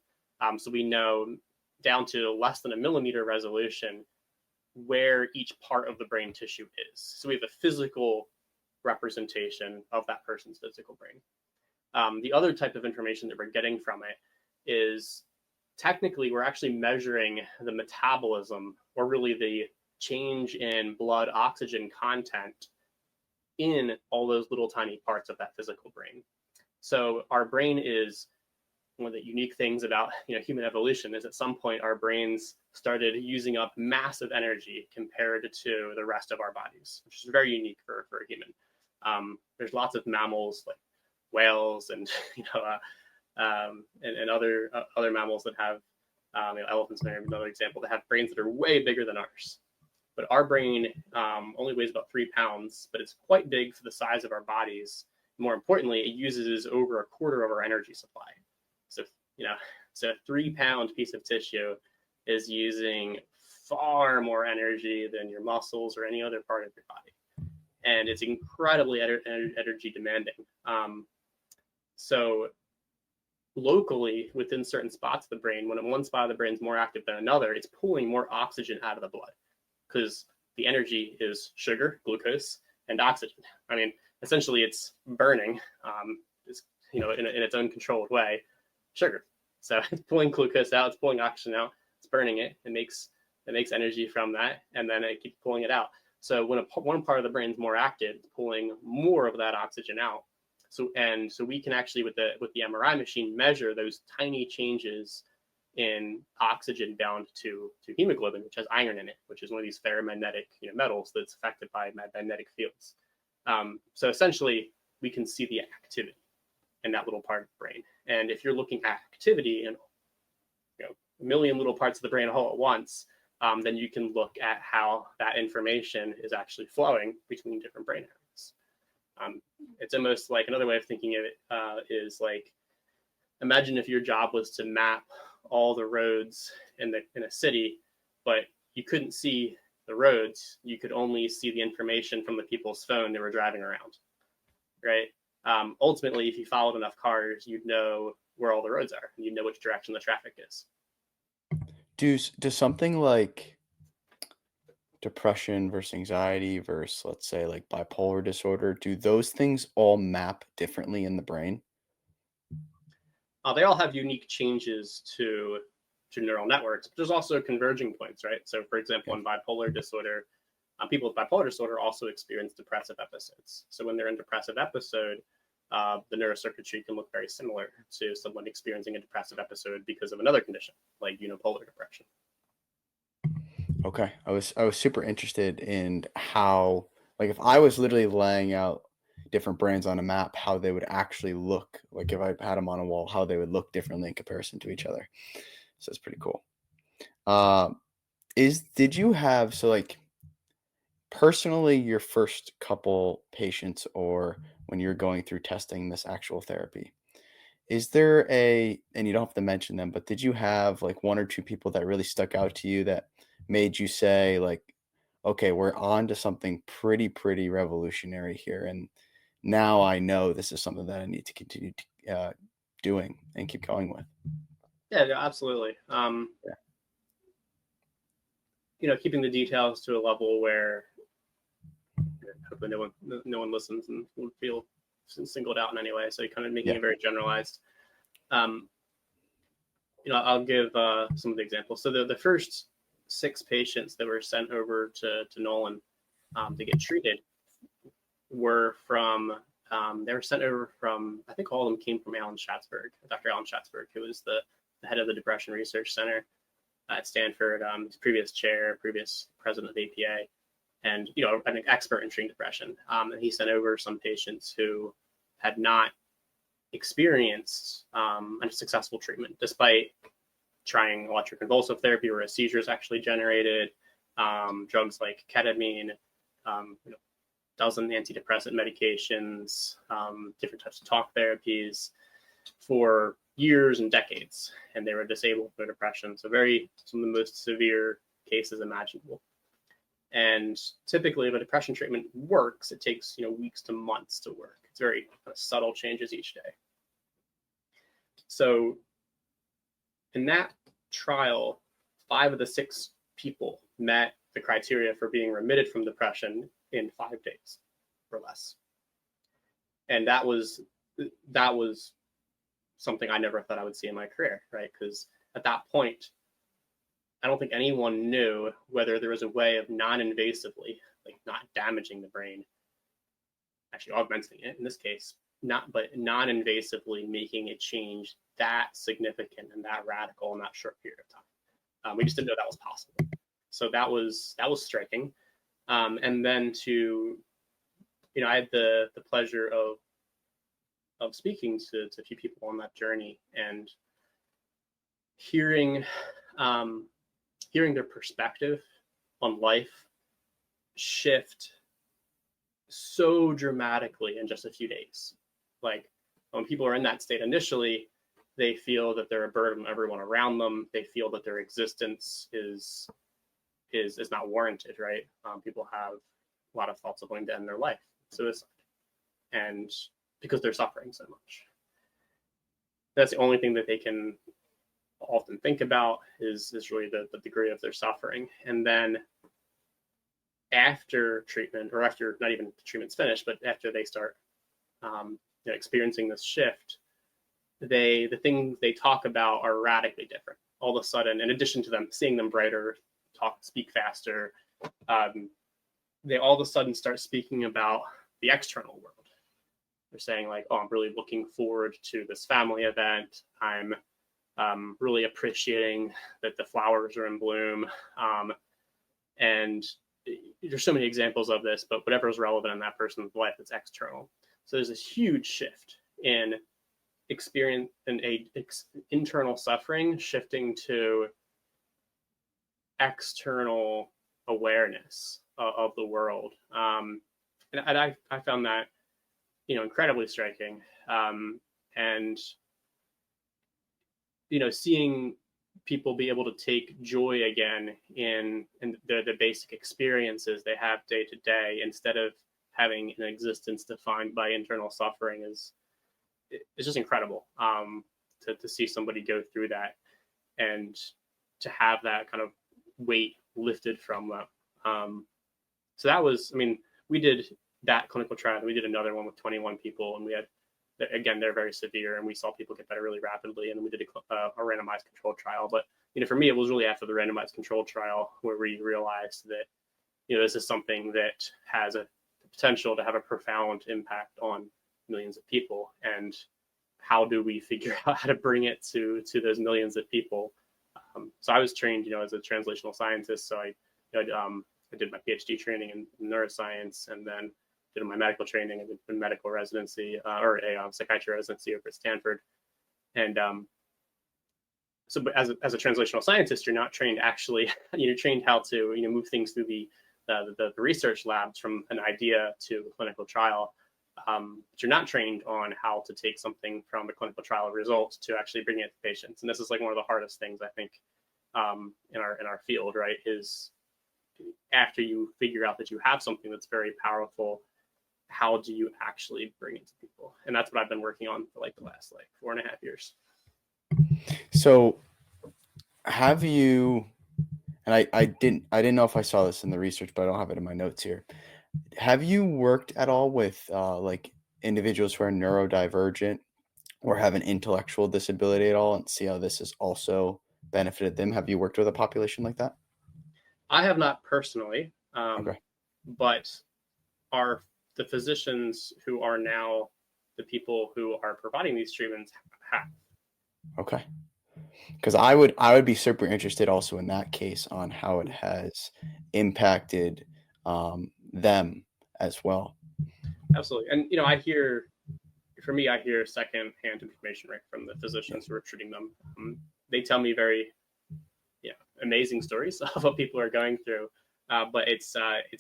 So we know down to less than a millimeter resolution where each part of the brain tissue is. So we have a physical representation of that person's physical brain. The other type of information that we're getting from it is technically we're actually measuring the metabolism, or really the change in blood oxygen content in all those little tiny parts of that physical brain. So our brain is one of the unique things about human evolution is at some point our brains started using up massive energy compared to the rest of our bodies, which is very unique for a human. There's lots of mammals like whales and and other mammals that have elephants are another example that have brains that are way bigger than ours. But our brain only weighs about 3 pounds, but it's quite big for the size of our bodies. More importantly, it uses over a quarter of our energy supply. So a 3-pound piece of tissue is using far more energy than your muscles or any other part of your body, and it's incredibly energy demanding. So locally, within certain spots of the brain, when one spot of the brain is more active than another, it's pulling more oxygen out of the blood because the energy is sugar, glucose, and oxygen. I mean, essentially, it's burning, in its own controlled way, sugar. So it's pulling glucose out, it's pulling oxygen out, it's burning it. It makes energy from that, and then it keeps pulling it out. So when one part of the brain is more active, it's pulling more of that oxygen out. So we can actually with the MRI machine measure those tiny changes in oxygen bound to hemoglobin, which has iron in it, which is one of these ferromagnetic metals that's affected by magnetic fields. So essentially, we can see the activity in that little part of the brain. And if you're looking at activity in a million little parts of the brain all at once, then you can look at how that information is actually flowing between different brain areas. It's almost like another way of thinking of it is like, imagine if your job was to map all the roads in a city, but you couldn't see the roads. You could only see the information from the people's phone that were driving around, right? Ultimately, if you followed enough cars, you'd know where all the roads are, and you'd know which direction the traffic is. Does something like depression versus anxiety versus, let's say, like bipolar disorder, do those things all map differently in the brain? They all have unique changes to neural networks, but there's also converging points, right? So, for example, in bipolar disorder, people with bipolar disorder also experience depressive episodes. So when they're in depressive episode, the neurocircuitry can look very similar to someone experiencing a depressive episode because of another condition, like unipolar depression. Okay. I was super interested in how, like, if I was literally laying out different brains on a map, how they would actually look, like if I had them on a wall, how they would look differently in comparison to each other. So it's pretty cool. Did you have, so like personally, your first couple patients, or when you're going through testing this actual therapy, is there and you don't have to mention them, but did you have like 1 or 2 people that really stuck out to you that made you say like, okay, we're on to something pretty revolutionary here, and now I know this is something that I need to continue doing and keep going with? Yeah, absolutely. Keeping the details to a level where hopefully no one listens and will feel singled out in any way. So kind of making it very generalized. I'll give some of the examples. So the first 6 patients that were sent over to Nolan to get treated were from, they were sent over from, I think all of them came from Dr. Alan Schatzberg, who was the head of the Depression Research Center at Stanford, his previous chair, previous president of APA, and an expert in treating depression. And he sent over some patients who had not experienced a successful treatment, despite trying electroconvulsive therapy where a seizure is actually generated, drugs like ketamine, dozen antidepressant medications, different types of talk therapies for years and decades, and they were disabled from depression. So some of the most severe cases imaginable. And typically, if a depression treatment works, it takes weeks to months to work. It's very kind of subtle changes each day. So in that trial, 5 of the 6 people met the criteria for being remitted from depression in 5 days or less. And that was something I never thought I would see in my career, right? Because at that point, I don't think anyone knew whether there was a way of non-invasively, like not damaging the brain, actually augmenting it in this case, but non-invasively making a change that significant and that radical in that short period of time. We just didn't know that was possible. So that was striking. And then I had the pleasure of speaking to a few people on that journey and hearing their perspective on life shift so dramatically in just a few days. Like when people are in that state initially, they feel that they're a burden on everyone around them. They feel that their existence is not warranted, right? People have a lot of thoughts of wanting to end their life, suicide, and because they're suffering so much. That's the only thing that they can often think about is really the degree of their suffering. And then after treatment, or after not even the treatment's finished, but after they start experiencing this shift, the things they talk about are radically different. All of a sudden, in addition to them seeing them brighter, speak faster, they all of a sudden start speaking about the external world. They're saying like, oh, I'm really looking forward to this family event. I'm really appreciating that the flowers are in bloom. And there's so many examples of this, but whatever is relevant in that person's life, it's external. So there's this huge shift in experience and internal suffering shifting to external awareness of the world. And I found that, incredibly striking. And, seeing people be able to take joy again in the basic experiences they have day to day, instead of having an existence defined by internal suffering, is just incredible. To see somebody go through that and to have that kind of weight lifted from them. So that was, we did that clinical trial, and we did another one with 21 people, and we had, again, they're very severe, and we saw people get better really rapidly, and we did a randomized controlled trial. But for me, it was really after the randomized controlled trial where we realized that this is something that has a potential to have a profound impact on millions of people, and how do we figure out how to bring it to those millions of people? So I was trained, as a translational scientist. So I did my PhD training in neuroscience, and then did my medical training and did medical residency or a psychiatry residency over at Stanford. And so, but as a translational scientist, you're not trained actually. You're trained how to move things through the research labs from an idea to a clinical trial. But you're not trained on how to take something from a clinical trial result to actually bring it to patients. And this is like one of the hardest things, I think, in our field, right? Is after you figure out that you have something that's very powerful, how do you actually bring it to people? And that's what I've been working on for the last 4.5 years. So have you, and I didn't know if I saw this in the research, but I don't have it in my notes here. Have you worked at all with individuals who are neurodivergent or have an intellectual disability at all, and see how this has also benefited them? Have you worked with a population like that? I have not personally, Okay. but the physicians who are now the people who are providing these treatments have. Okay. Because I would be super interested also in that case on how it has impacted them as well. Absolutely. And, I hear secondhand information, right, from the physicians who are treating them. They tell me very, amazing stories of what people are going through. But it's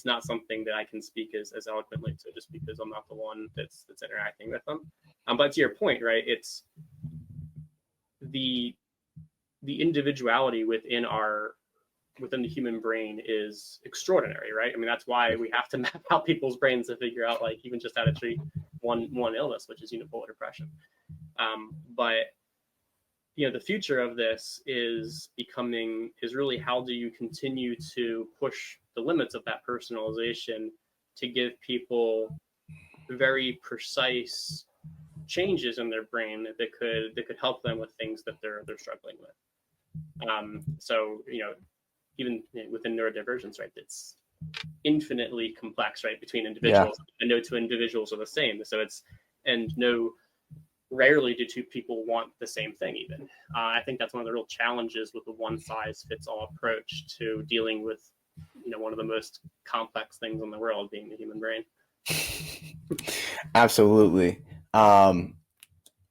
not something that I can speak as eloquently to, just because I'm not the one that's interacting with them. But to your point, right, it's the individuality within the human brain is extraordinary, right? I mean, that's why we have to map out people's brains to figure out, like, even just how to treat one illness, which is unipolar depression. But the future of this is really, how do you continue to push the limits of that personalization to give people very precise changes in their brain that could help them with things that they're struggling with. So even within neurodivergence, right, it's infinitely complex, right, between individuals. And no two individuals are the same. So rarely do two people want the same thing even. I think that's one of the real challenges with the one-size-fits-all approach to dealing with, one of the most complex things in the world, being the human brain. Absolutely.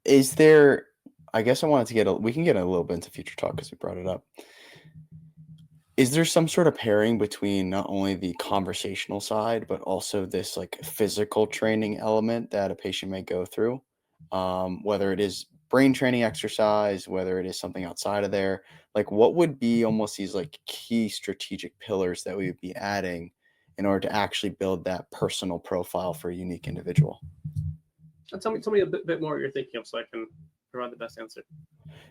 Is there, I guess I wanted to we can get a little bit into future talk because we brought it up. Is there some sort of pairing between not only the conversational side, but also this like physical training element that a patient may go through? Whether it is brain training exercise, whether it is something outside of there, like what would be almost these like key strategic pillars that we would be adding in order to actually build that personal profile for a unique individual? Tell me a bit more what you're thinking of, so I can provide the best answer.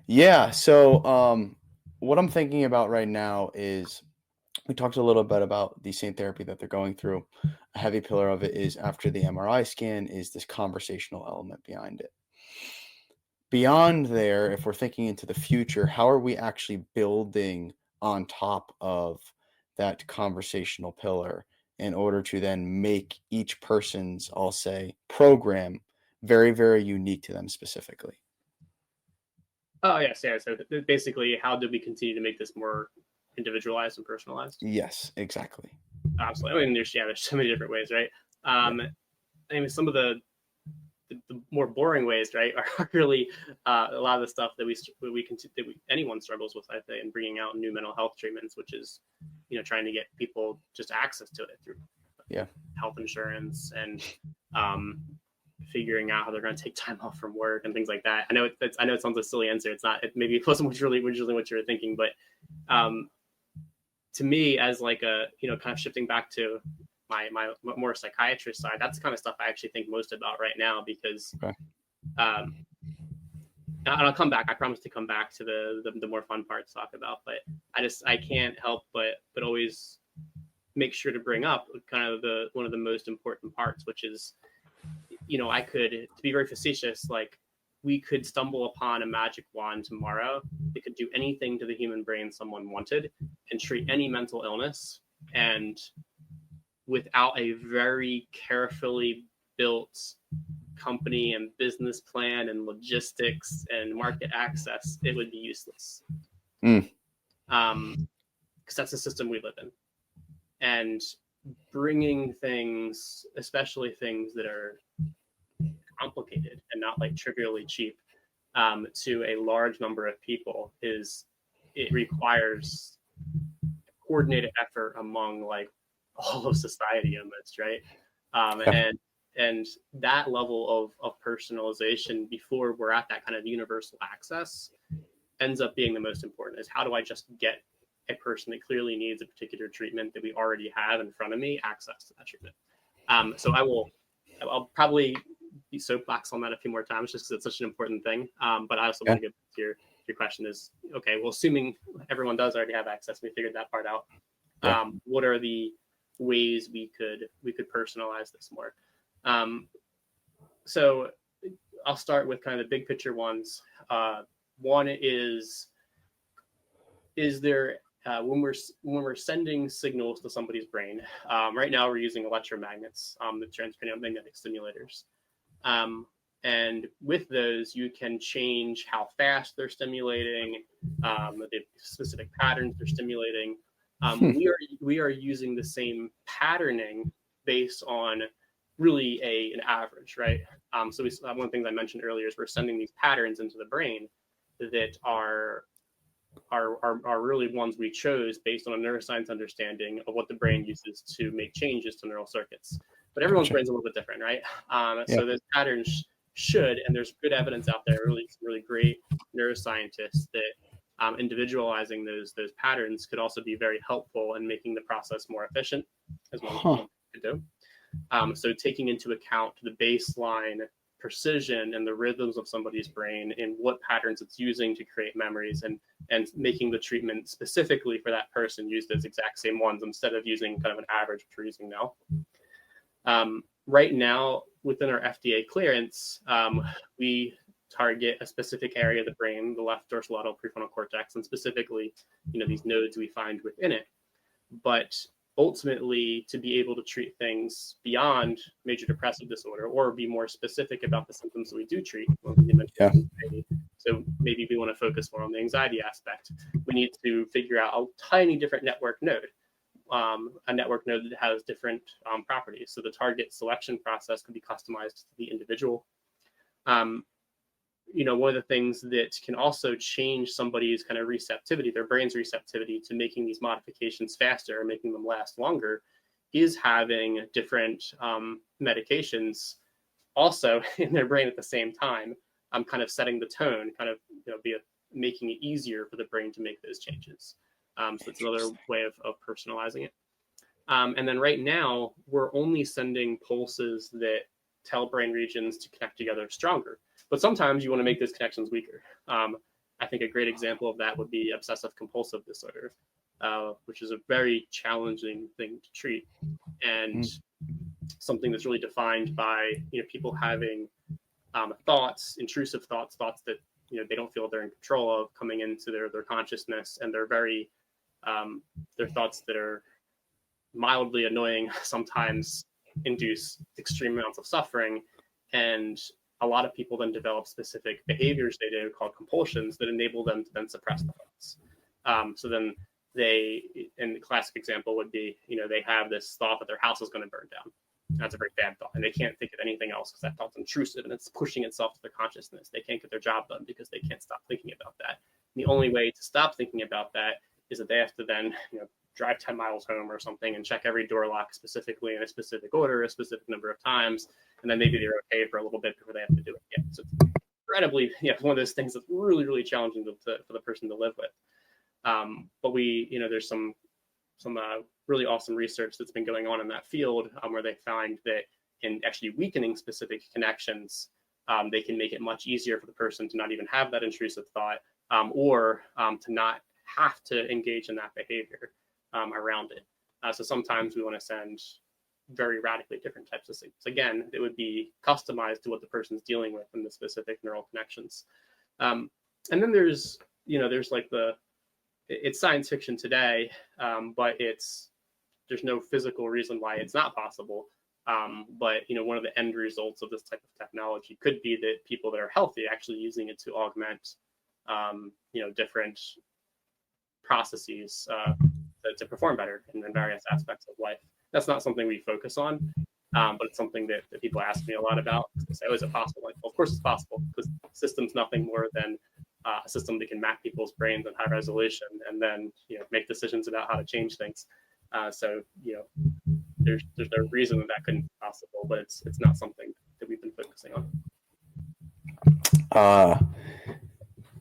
Yeah. So what I'm thinking about right now is, we talked a little bit about the same therapy that they're going through. A heavy pillar of it is, after the MRI scan, is this conversational element behind it. Beyond there, if we're thinking into the future, how are we actually building on top of that conversational pillar in order to then make each person's, I'll say, program very, very unique to them specifically? Oh, yes, yeah. So basically, how do we continue to make this more individualized and personalized? Yes, exactly. Absolutely. I mean, there's so many different ways, right? I mean, some of the more boring ways, right, are really a lot of the stuff that anyone struggles with, I think, in bringing out new mental health treatments, which is, trying to get people just access to it through health insurance and figuring out how they're going to take time off from work and things like that. I know it sounds a silly answer. It's not. Maybe it wasn't originally what you were thinking, but to me, as like a kind of shifting back to my more psychiatrist side, that's the kind of stuff I actually think most about right now, because and I'll come back. I promise to come back to the more fun part to talk about, but I can't help but always make sure to bring up kind of one of the most important parts, which is, I could, to be very facetious, like, we could stumble upon a magic wand tomorrow that could do anything to the human brain someone wanted and treat any mental illness, and without a very carefully built company and business plan and logistics and market access, it would be useless. Because that's the system we live in. And bringing things, especially things that are complicated and not like trivially cheap, to a large number of people, it requires coordinated effort among like all of society almost, right? And that level of personalization before we're at that kind of universal access ends up being the most important. Is, how do I just get a person that clearly needs a particular treatment that we already have in front of me access to that treatment? So I'll probably be soapbox on that a few more times, just because it's such an important thing. But I also want to get to your question is, okay, well, assuming everyone does already have access, we figured that part out. What are the ways we could personalize this more? So I'll start with kind of the big picture ones. One is there when we're sending signals to somebody's brain. Right now we're using electromagnets, the transcranial magnetic stimulators. And with those, you can change how fast they're stimulating, the specific patterns they're stimulating. We are using the same patterning based on really an average, right? So one of the things I mentioned earlier is we're sending these patterns into the brain that are really ones we chose based on a neuroscience understanding of what the brain uses to make changes to neural circuits. But everyone's brain's a little bit different, right? So those patterns should, and there's good evidence out there, really great neuroscientists that individualizing those patterns could also be very helpful in making the process more efficient, as one could do. So taking into account the baseline precision and the rhythms of somebody's brain and what patterns it's using to create memories, and making the treatment specifically for that person use those exact same ones instead of using kind of an average, which we're using now. Right now, within our FDA clearance, we target a specific area of the brain, the left dorsolateral prefrontal cortex, and specifically, these nodes we find within it. But ultimately, to be able to treat things beyond major depressive disorder, or be more specific about the symptoms that we do treat, so maybe we want to focus more on the anxiety aspect, we need to figure out a tiny different network node. A network node that has different properties. So the target selection process could be customized to the individual. One of the things that can also change somebody's kind of receptivity, their brain's receptivity to making these modifications faster or making them last longer, is having different medications also in their brain at the same time, kind of setting the tone, kind of making it easier for the brain to make those changes. So it's another way of personalizing it. And then right now, we're only sending pulses that tell brain regions to connect together stronger. But sometimes you want to make those connections weaker. I think a great example of that would be obsessive compulsive disorder, which is a very challenging thing to treat, and something that's really defined by people having thoughts, intrusive thoughts that they don't feel they're in control of, coming into their consciousness, and they're very they're thoughts that are mildly annoying, sometimes induce extreme amounts of suffering, and a lot of people then develop specific behaviors they do called compulsions that enable them to then suppress the thoughts. So then and the classic example would be, they have this thought that their house is going to burn down. That's a very bad thought, and they can't think of anything else because that thought's intrusive and it's pushing itself to their consciousness. They can't get their job done because they can't stop thinking about that. And the only way to stop thinking about that is that they have to then, drive 10 miles home or something and check every door lock specifically in a specific order, a specific number of times, and then maybe they're okay for a little bit before they have to do it again. So it's incredibly, one of those things that's really, really challenging for the person to live with. But there's some really awesome research that's been going on in that field, where they find that in actually weakening specific connections, they can make it much easier for the person to not even have that intrusive thought, or to not have to engage in that behavior around it. So sometimes we want to send very radically different types of signals. Again, it would be customized to what the person's dealing with and the specific neural connections. And then there's like it's science fiction today, but there's no physical reason why it's not possible. But one of the end results of this type of technology could be that people that are healthy actually using it to augment, different processes to perform better in various aspects of life. That's not something we focus on, but it's something that people ask me a lot about. They say, "Oh, is it possible?" Like, well, of course it's possible, because the system's nothing more than a system that can map people's brains in high resolution and then make decisions about how to change things. So there's no reason that couldn't be possible, but it's not something that we've been focusing on.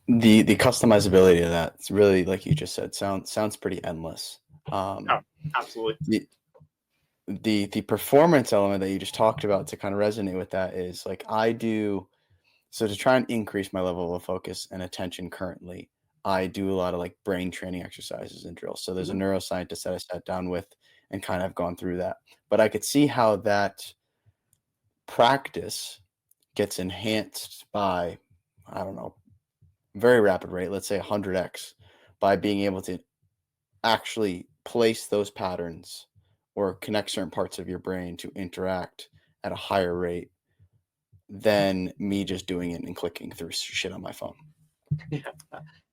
The customizability of that, it's really, like you just said, sounds pretty endless. Absolutely. The performance element that you just talked about, to kind of resonate with that, is like so to try and increase my level of focus and attention currently, I do a lot of like brain training exercises and drills. So there's a neuroscientist that I sat down with and kind of gone through that. But I could see how that practice gets enhanced by, I don't know, very rapid rate, let's say 100x, by being able to actually place those patterns or connect certain parts of your brain to interact at a higher rate than me just doing it and clicking through shit on my phone. Yeah.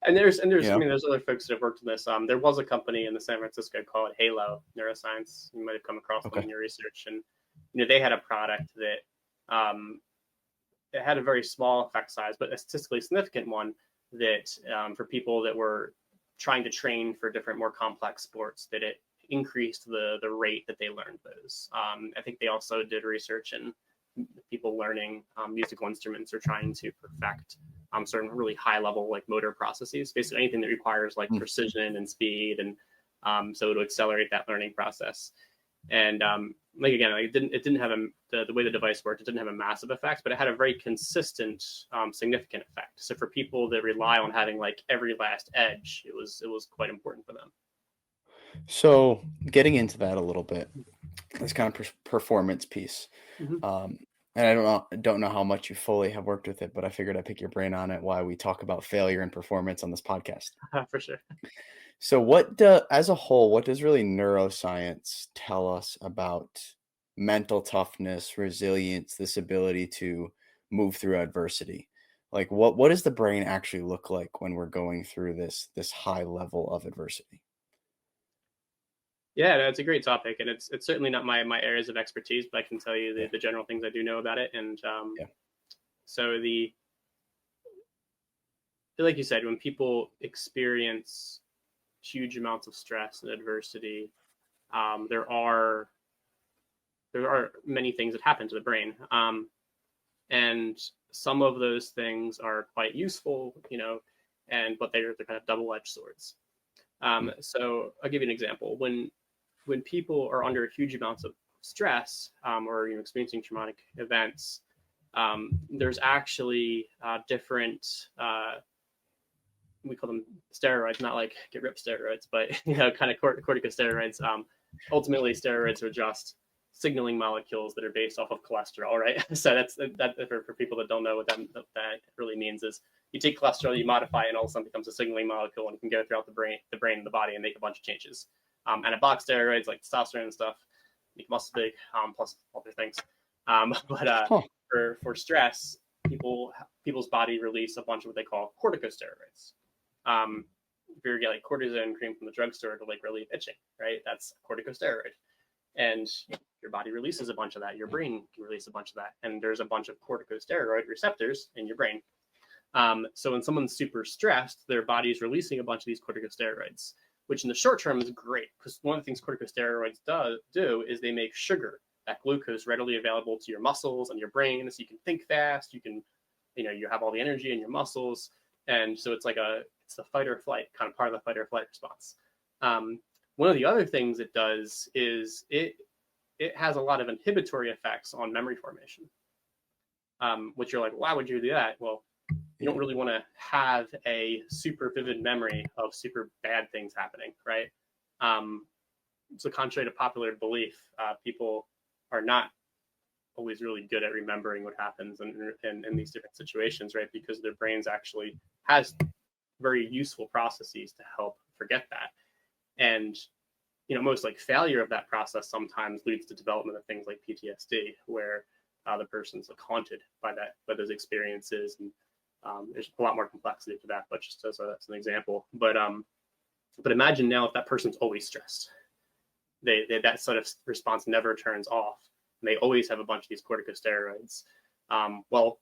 And there's You know? I mean, there's other folks that have worked on this. There was a company in the San Francisco called Halo Neuroscience. You might have come across them in your research, and they had a product that it had a very small effect size, but a statistically significant one that for people that were trying to train for different, more complex sports, that it increased the rate that they learned those. I think they also did research in people learning musical instruments or trying to perfect certain really high level like motor processes, basically anything that requires like precision and speed, and so to accelerate that learning process. And like again, like it didn't have the way the device worked, it didn't have a massive effect, but it had a very consistent, significant effect. So for people that rely on having like every last edge, it was quite important for them. So getting into that a little bit, this kind of performance piece. And I don't know how much you fully have worked with it, but I figured I'd pick your brain on it while we talk about failure and performance on this podcast. For sure. So as a whole, what does really neuroscience tell us about mental toughness, resilience, this ability to move through adversity? Like what does the brain actually look like when we're going through this high level of adversity? Yeah, that's a great topic, and it's certainly not my areas of expertise, but I can tell you the general things I do know about it. And so like you said, when people experience huge amounts of stress and adversity, there are many things that happen to the brain, and some of those things are quite useful, but they're kind of double-edged swords. So I'll give you an example. When people are under huge amounts of stress or experiencing traumatic events, there's actually different, we call them steroids, not like get ripped steroids, but kind of corticosteroids. Ultimately, steroids are just signaling molecules that are based off of cholesterol, right? So that's that for people that don't know what that really means is you take cholesterol, you modify it, and all of a sudden it becomes a signaling molecule, and it can go throughout the brain and the body and make a bunch of changes. Anabolic steroids like testosterone and stuff make muscle big, plus other things. For stress, people's body release a bunch of what they call corticosteroids. If you get like cortisone cream from the drugstore to like relieve itching, right? That's corticosteroid, and your body releases a bunch of that. Your brain can release a bunch of that, and there's a bunch of corticosteroid receptors in your brain. So when someone's super stressed, their body's releasing a bunch of these corticosteroids, which in the short term is great because one of the things corticosteroids do is they make sugar, that glucose, readily available to your muscles and your brain, so you can think fast. You can, you have all the energy in your muscles, and so it's the fight or flight, kind of part of the fight or flight response. One of the other things it does is it has a lot of inhibitory effects on memory formation, which you're like, why would you do that? Well, you don't really want to have a super vivid memory of super bad things happening, right? So contrary to popular belief, people are not always really good at remembering what happens in these different situations, right? Because their brains actually has very useful processes to help forget that. And, most like failure of that process sometimes leads to development of things like PTSD, where the person's like haunted by those experiences. And there's a lot more complexity to that, but just as an example. But imagine now if that person's always stressed, that sort of response never turns off, and they always have a bunch of these corticosteroids. Well,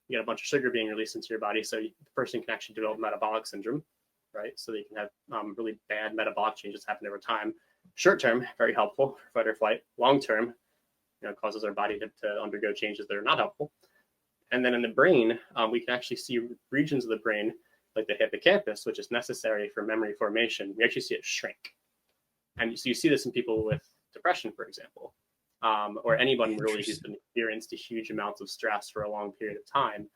you get a bunch of sugar being released into your body, so the person can actually develop metabolic syndrome, right? So they can have really bad metabolic changes happen over time. Short term, very helpful for fight or flight. Long term, causes our body to undergo changes that are not helpful. And then in the brain, we can actually see regions of the brain, like the hippocampus, which is necessary for memory formation. We actually see it shrink. And so you see this in people with depression, for example, or anyone really who's been experienced huge amounts of stress for a long period of time.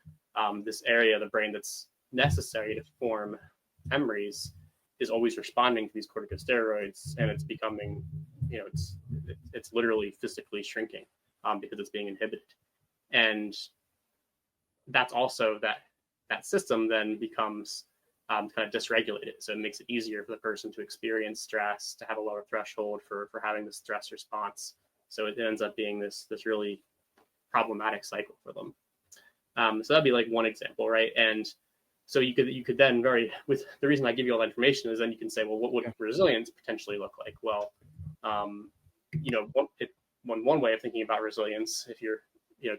This area of the brain that's necessary to form memories is always responding to these corticosteroids, and it's becoming, it's literally physically shrinking because it's being inhibited. And that's also that system then becomes kind of dysregulated. So it makes it easier for the person to experience stress, to have a lower threshold for having the stress response. So it ends up being this really problematic cycle for them. So that'd be like one example, right? And so you could then with the reason I give you all that information is then you can say, well, what would resilience potentially look like? Well, one way of thinking about resilience, if you're,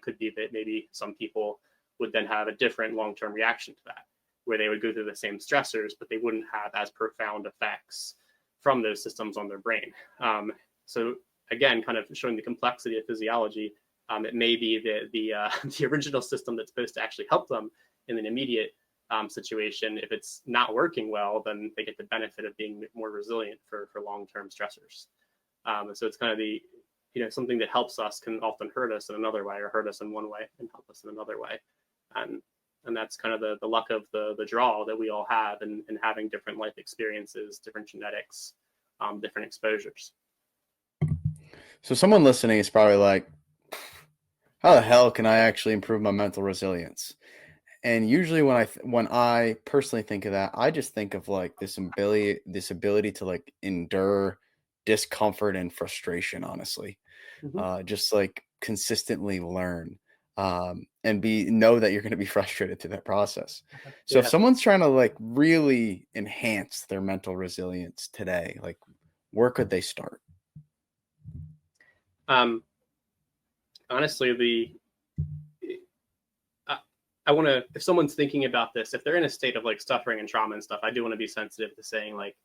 could be that maybe some people would then have a different long-term reaction to that, where they would go through the same stressors, but they wouldn't have as profound effects from those systems on their brain. So again, kind of showing the complexity of physiology, it may be that the original system that's supposed to actually help them in an immediate situation, if it's not working well, then they get the benefit of being more resilient for long-term stressors. So it's kind of something that helps us can often hurt us in another way, or hurt us in one way and help us in another way. And that's kind of the luck of the draw that we all have in having different life experiences, different genetics, different exposures. So someone listening is probably like, how the hell can I actually improve my mental resilience? And usually when I personally think of that, I just think of like this ability to like endure discomfort and frustration, honestly. Just like consistently learn and know that you're going to be frustrated through that process. So if someone's trying to like really enhance their mental resilience today, like where could they start? Honestly, I want to, if someone's thinking about this, if they're in a state of like suffering and trauma and stuff, I do want to be sensitive to saying like,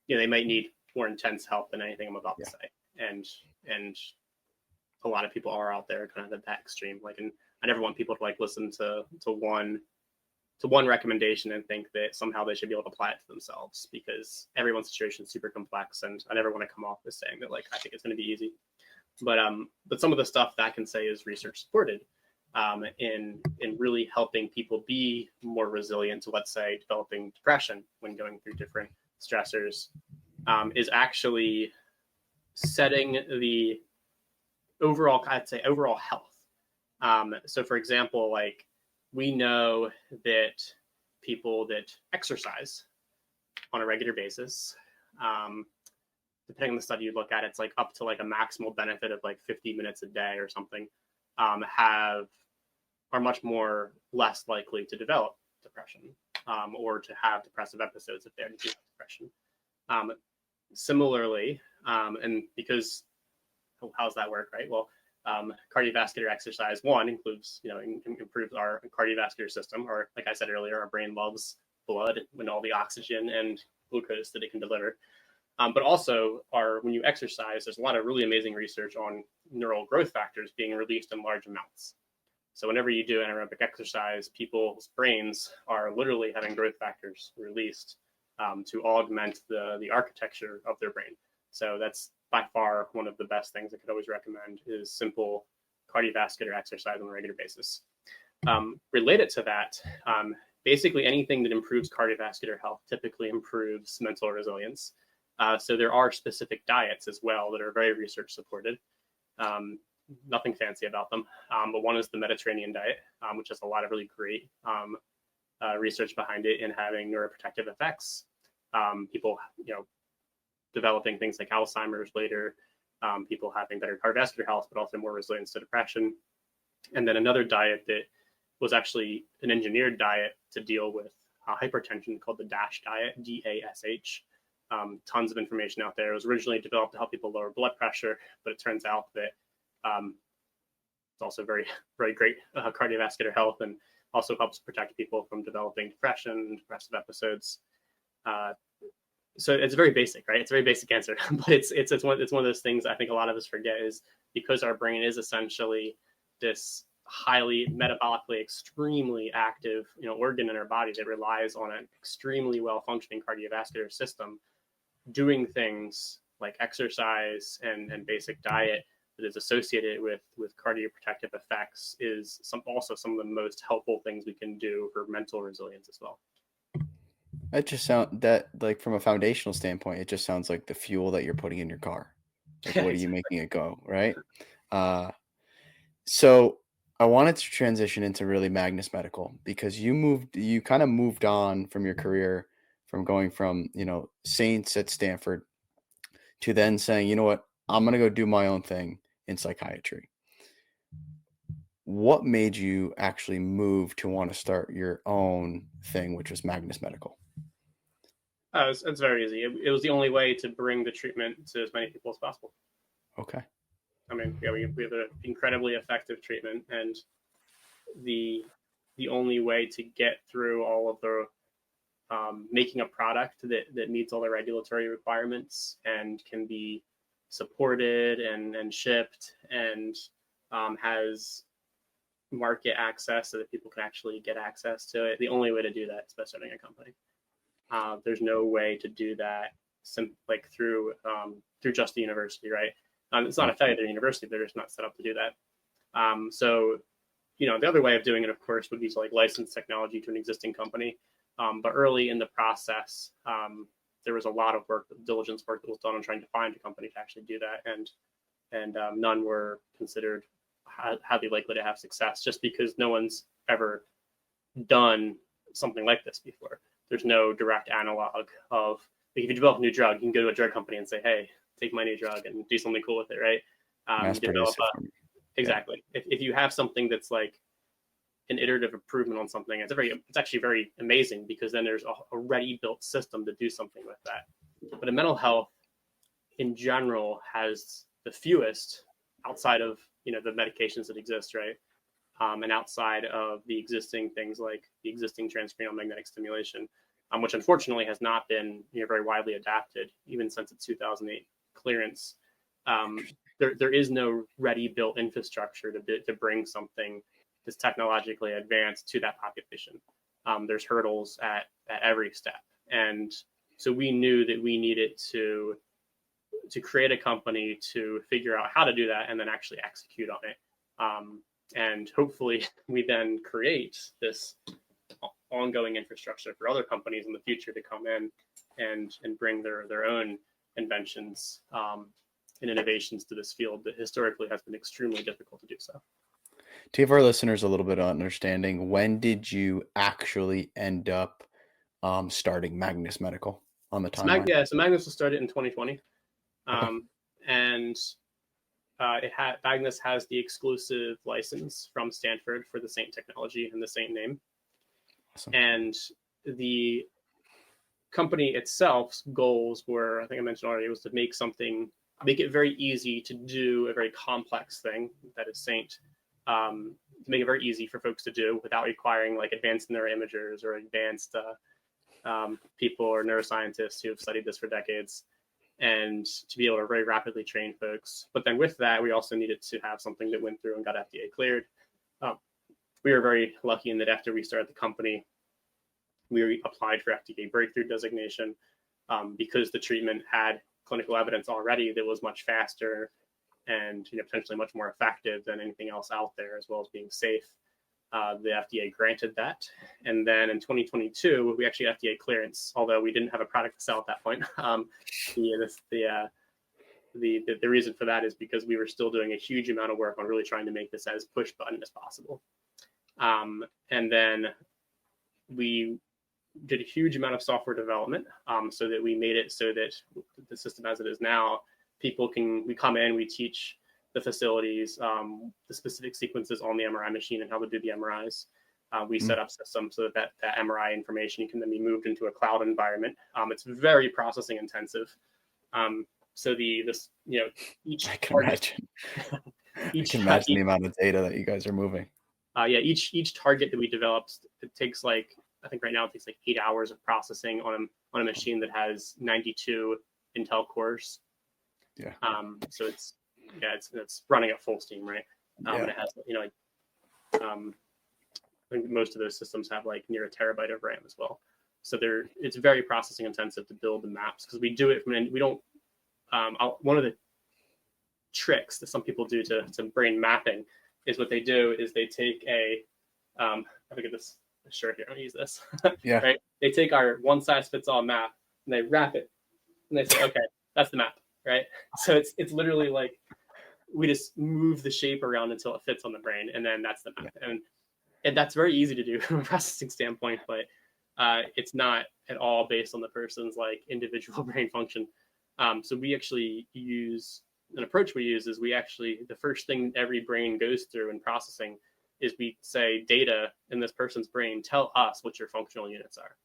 they might need more intense help than anything I'm about to say. And a lot of people are out there kind of at that extreme. Like, and I never want people to like listen to one recommendation and think that somehow they should be able to apply it to themselves, because everyone's situation is super complex. And I never want to come off as saying that like, I think it's going to be easy. But some of the stuff that I can say is research supported. In really helping people be more resilient to, let's say, developing depression when going through different stressors, is actually setting the overall health. So for example, like we know that people that exercise on a regular basis, depending on the study you look at, it's like up to like a maximal benefit of like 50 minutes a day or something, are much less likely to develop depression, or to have depressive episodes if they already do have depression. Similarly, and because how does that work, right? Well, cardiovascular exercise includes, improves our cardiovascular system, or like I said earlier, our brain loves blood and all the oxygen and glucose that it can deliver. But also, when you exercise, there's a lot of really amazing research on neural growth factors being released in large amounts. So whenever you do anaerobic exercise, people's brains are literally having growth factors released to augment the architecture of their brain. So that's by far one of the best things I could always recommend, is simple cardiovascular exercise on a regular basis. Related to that, basically anything that improves cardiovascular health typically improves mental resilience. So there are specific diets as well that are very research supported. Nothing fancy about them, but one is the Mediterranean diet, which has a lot of really great research behind it in having neuroprotective effects. People, developing things like Alzheimer's later, people having better cardiovascular health, but also more resilience to depression. And then another diet that was actually an engineered diet to deal with hypertension called the DASH diet, DASH. Tons of information out there. It was originally developed to help people lower blood pressure, but it turns out that it's also very, very great cardiovascular health, and also helps protect people from developing depression, depressive episodes. So it's very basic, right? It's a very basic answer, but it's one of those things I think a lot of us forget, is because our brain is essentially this highly metabolically extremely active organ in our body that relies on an extremely well functioning cardiovascular system. Doing things like exercise and basic diet that is associated with cardioprotective effects is also some of the most helpful things we can do for mental resilience as well. That just like from a foundational standpoint, it just sounds like the fuel that you're putting in your car. Like, what are you making it go, right? So I wanted to transition into really Magnus Medical because you kind of moved on from your career from going from, Saints at Stanford to then saying, you know what, I'm going to go do my own thing in psychiatry. What made you actually move to want to start your own thing, which was Magnus Medical? It's very easy. It was the only way to bring the treatment to as many people as possible. Okay. I mean, yeah, we have an incredibly effective treatment, and the only way to get through all of the making a product that meets all the regulatory requirements and can be supported and shipped and has market access so that people can actually get access to it. The only way to do that is by starting a company. There's no way to do that through just the university, right? It's not affiliated to the university; they're just not set up to do that. So, the other way of doing it, of course, would be to license technology to an existing company. But early in the process, there was a lot of diligence work that was done on trying to find a company to actually do that, and none were considered highly likely to have success, just because no one's ever done something like this before. There's no direct analog of, if you develop a new drug, you can go to a drug company and say, hey, take my new drug and do something cool with it, right? Exactly. Yeah. If you have something that's like an iterative improvement on something, it's actually very amazing, because then there's a ready built system to do something with that. But in mental health in general has the fewest, outside of the medications that exist, right? And outside of the existing things like the existing transcranial magnetic stimulation, which unfortunately has not been very widely adapted even since its 2008 clearance. There is no ready built infrastructure to bring something that's technologically advanced to that population. There's hurdles at every step, and so we knew that we needed to create a company to figure out how to do that and then actually execute on it. And hopefully we then create this ongoing infrastructure for other companies in the future to come in and bring their own inventions and innovations to this field that historically has been extremely difficult to do so. To give our listeners a little bit of understanding, when did you actually end up starting Magnus Medical on the timeline? So Magnus was started in 2020. Okay. And Magnus has the exclusive license from Stanford for the Saint technology and the Saint name. Awesome. And the company itself's goals were, I think I mentioned already, was to make it very easy to do a very complex thing that is Saint, to make it very easy for folks to do without requiring advanced neuroimagers or advanced people or neuroscientists who have studied this for decades, and to be able to very rapidly train folks. But then with that, we also needed to have something that went through and got FDA cleared. We were very lucky in that after we started the company, we applied for FDA breakthrough designation because the treatment had clinical evidence already that was much faster and potentially much more effective than anything else out there, as well as being safe. The FDA granted that. And then in 2022, we actually got FDA clearance, although we didn't have a product to sell at that point. The reason for that is because we were still doing a huge amount of work on really trying to make this as push button as possible. And then we did a huge amount of software development so that we made it so that the system as it is now, we come in, we teach the facilities the specific sequences on the MRI machine and how to do the MRIs. We set up systems so that MRI information can then be moved into a cloud environment. It's very processing intensive. So each I can imagine. I can imagine the amount of data that you guys are moving. Each target that we developed, it takes I think right now it takes 8 hours of processing on a machine that has 92 Intel cores. Yeah. So it's running at full steam, right? And it has I think most of those systems have near a terabyte of RAM as well. So it's very processing intensive to build the maps, because we do it we don't. One of the tricks that some people do to brain mapping is what they do is they take I think of this shirt here. I'm gonna use this. Yeah. Right. They take our one size fits all map and they wrap it and they say, okay, that's the map, right? So it's literally we just move the shape around until it fits on the brain, and then that's the map. And that's very easy to do from a processing standpoint, but it's not at all based on the person's like individual brain function. So we actually use an approach we use is the first thing every brain goes through in processing is we say, data in this person's brain, tell us what your functional units are.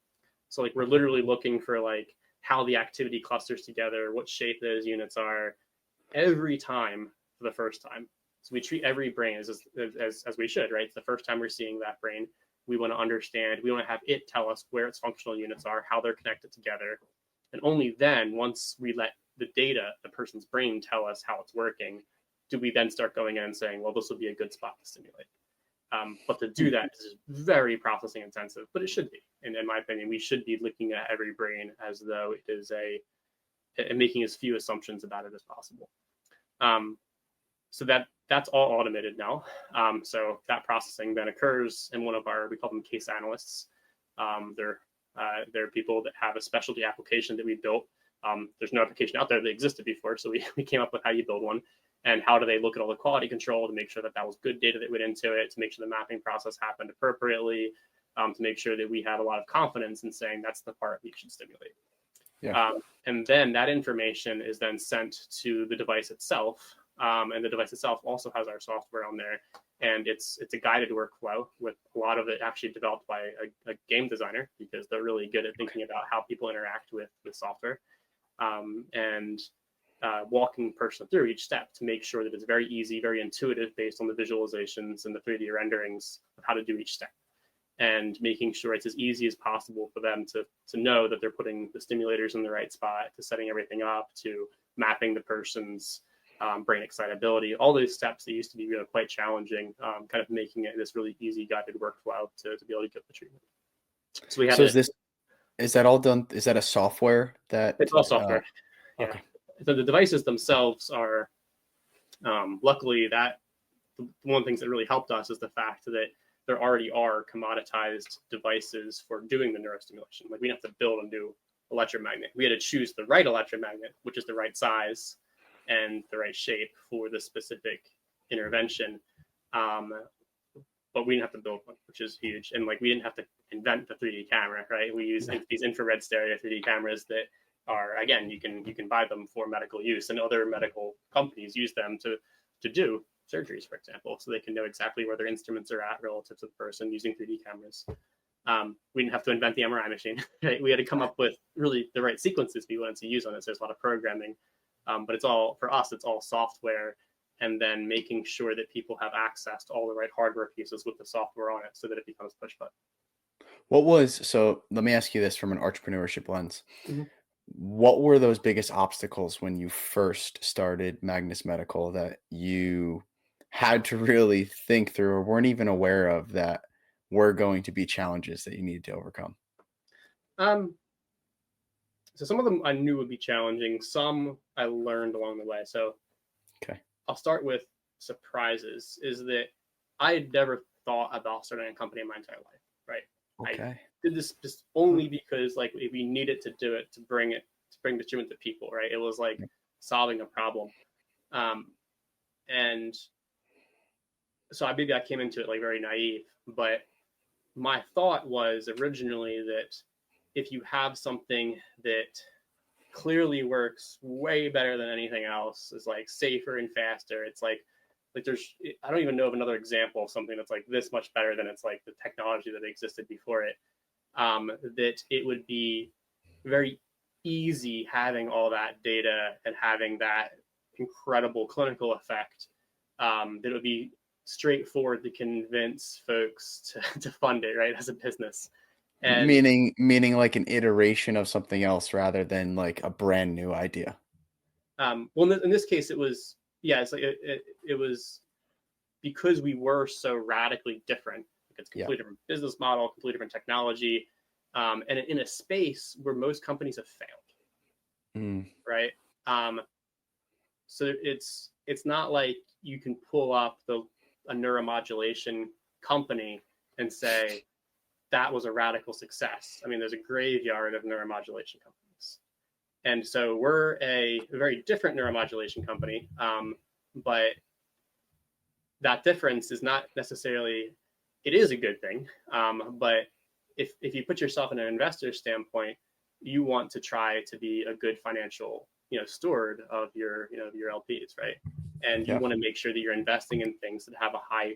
So like we're literally looking for like how the activity clusters together, what shape those units are every time for the first time. So we treat every brain as we should, right? It's the first time we're seeing that brain. We want to understand, we want to have it tell us where its functional units are, how they're connected together. And only then, once we let the data, the person's brain, tell us how it's working, do we then start going in and saying, well, this will be a good spot to stimulate. But to do that is very processing intensive, but it should be. And in my opinion, we should be looking at every brain as though it is and making as few assumptions about it as possible. So that's all automated now. So that processing then occurs in one of our, we call them case analysts. They're people that have a specialty application that we built. There's no application out there that existed before, so we came up with how you build one. And how do they look at all the quality control to make sure that that was good data that went into it, to make sure the mapping process happened appropriately, to make sure that we have a lot of confidence in saying that's the part we should stimulate. Yeah. And then that information is then sent to the device itself. And the device itself also has our software on there. And it's a guided workflow with a lot of it actually developed by a game designer, because they're really good at thinking about how people interact with software. And walking the person through each step to make sure that it's very easy, very intuitive based on the visualizations and the 3D renderings of how to do each step, and making sure it's as easy as possible for them to know that they're putting the stimulators in the right spot, to setting everything up, to mapping the person's brain excitability, all those steps that used to be really quite challenging, kind of making it this really easy guided workflow to be able to get the treatment. So we have. So is that all done? Is that a software that? It's all software. Yeah. Okay. So the devices themselves are, luckily, that one of the things that really helped us is the fact that there already are commoditized devices for doing the neurostimulation. Like we didn't have to build a new electromagnet. We had to choose the right electromagnet, which is the right size and the right shape for the specific intervention. But we didn't have to build one, which is huge. And like we didn't have to invent the 3D camera, right? We use these infrared stereo 3D cameras that are, again, you can buy them for medical use, and other medical companies use them to do surgeries, for example, so they can know exactly where their instruments are at relative to the person using 3D cameras. We didn't have to invent the MRI machine, right? We had to come up with really the right sequences we wanted to use on it. So there's a lot of programming, but it's all, for us, it's all software, and then making sure that people have access to all the right hardware pieces with the software on it so that it becomes push button. So let me ask you this from an entrepreneurship lens. Mm-hmm. What were those biggest obstacles when you first started Magnus Medical that you had to really think through or weren't even aware of that were going to be challenges that you needed to overcome? So some of them I knew would be challenging. Some I learned along the way. So okay, I'll start with surprises. Is that I had never thought about starting a company in my entire life, right? Okay. I did this just only because like we needed to do it to bring the treatment to people, right? It was like solving a problem. And so I came into it like very naive, but my thought was originally that if you have something that clearly works way better than anything else, is like safer and faster, it's like I don't even know of another example of something that's like this much better than it's like the technology that existed before it, that it would be very easy having all that data and having that incredible clinical effect, that it would be straightforward to convince folks to fund it, right, as a business. And meaning like an iteration of something else rather than like a brand new idea. Well, in this case, it was, it's like it was because we were so radically different. It's a completely different business model, completely different technology, and in a space where most companies have failed, right? So it's not like you can pull up a neuromodulation company and say that was a radical success. I mean, there's a graveyard of neuromodulation companies. And so we're a very different neuromodulation company. but that difference is not necessarily, it is a good thing. But if you put yourself in an investor standpoint, you want to try to be a good financial, steward of your LPs, right? And you want to make sure that you're investing in things that have a high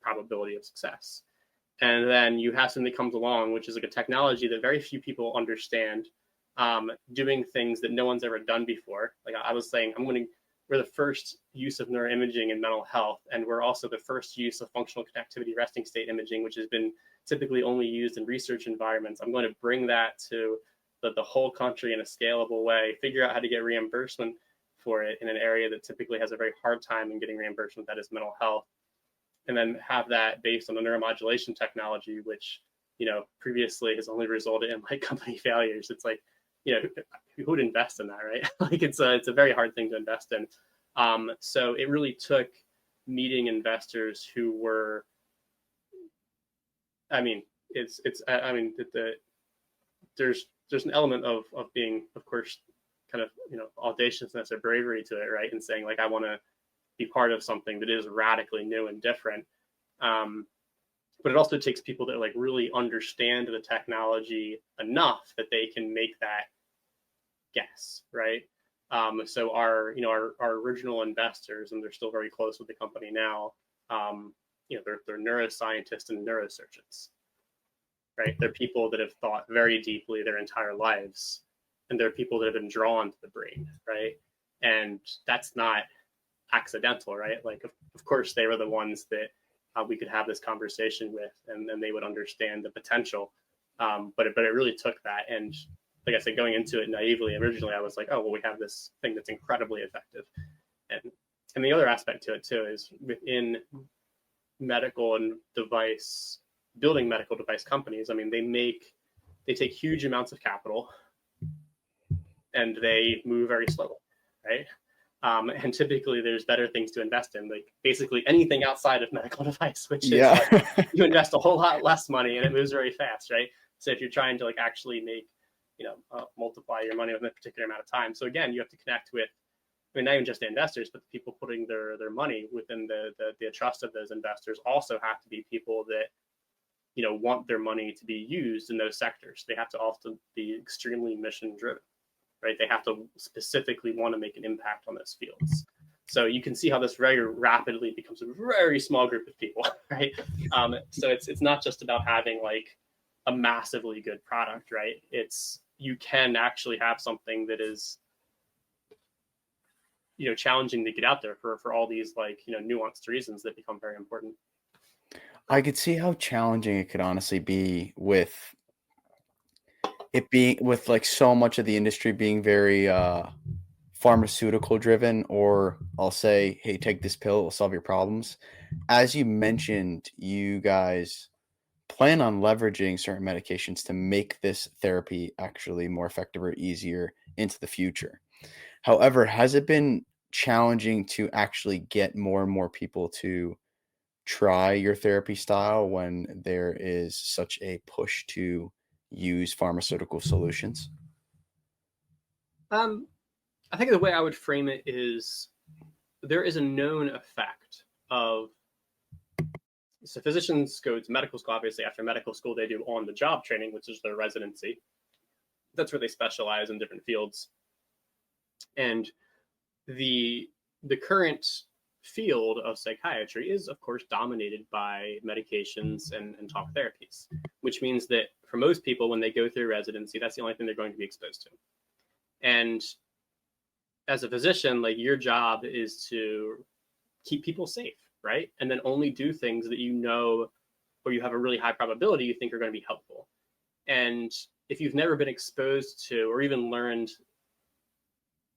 probability of success. And then you have something that comes along, which is like a technology that very few people understand, doing things that no one's ever done before. Like I was saying, we're the first use of neuroimaging in mental health, and we're also the first use of functional connectivity resting state imaging, which has been typically only used in research environments. I'm going to bring that to the whole country in a scalable way, figure out how to get reimbursement for it in an area that typically has a very hard time in getting reimbursement, that is mental health, and then have that based on the neuromodulation technology, which, previously has only resulted in like company failures. It's like, who would invest in that, right? Like it's a very hard thing to invest in. So it really took meeting investors who were, there's an element of being, of course, kind of, audaciousness or bravery to it, right? And saying like, I want to be part of something that is radically new and different. But it also takes people that like really understand the technology enough that they can make that guess, right? So our original investors, and they're still very close with the company now, they're neuroscientists and neurosurgeons, right? They're people that have thought very deeply their entire lives, and they're people that have been drawn to the brain, right? And that's not accidental, right? Like, of course, they were the ones that we could have this conversation with, and then they would understand the potential. But it really took that. And like I said, going into it naively, originally I was like, oh, well, we have this thing that's incredibly effective. And the other aspect to it too is within medical and building medical device companies. I mean, they take huge amounts of capital and they move very slowly, right? And typically there's better things to invest in, like basically anything outside of medical device, which is like, you invest a whole lot less money and it moves very fast, right? So if you're trying to like actually make, multiply your money within a particular amount of time. So again, you have to connect with, not even just the investors, but the people putting their money within the trust of those investors also have to be people that, want their money to be used in those sectors. They have to often be extremely mission driven, right? They have to specifically want to make an impact on those fields. So you can see how this very rapidly becomes a very small group of people, right? So it's not just about having like a massively good product, right? You can actually have something that is, challenging to get out there for all these like, nuanced reasons that become very important. I could see how challenging it could honestly be with like so much of the industry being very pharmaceutical driven, or I'll say, hey, take this pill, it'll solve your problems. As you mentioned, you guys plan on leveraging certain medications to make this therapy actually more effective or easier into the future. However, has it been challenging to actually get more and more people to try your therapy style when there is such a push to use pharmaceutical solutions? I think the way I would frame it is there is a known effect of, so physicians go to medical school. Obviously, after medical school, they do on-the-job training, which is their residency. That's where they specialize in different fields. And the current field of psychiatry is, of course, dominated by medications and talk therapies, which means that for most people, when they go through residency, that's the only thing they're going to be exposed to. And as a physician, like your job is to keep people safe, right? And then only do things that or you have a really high probability you think are going to be helpful. And if you've never been exposed to or even learned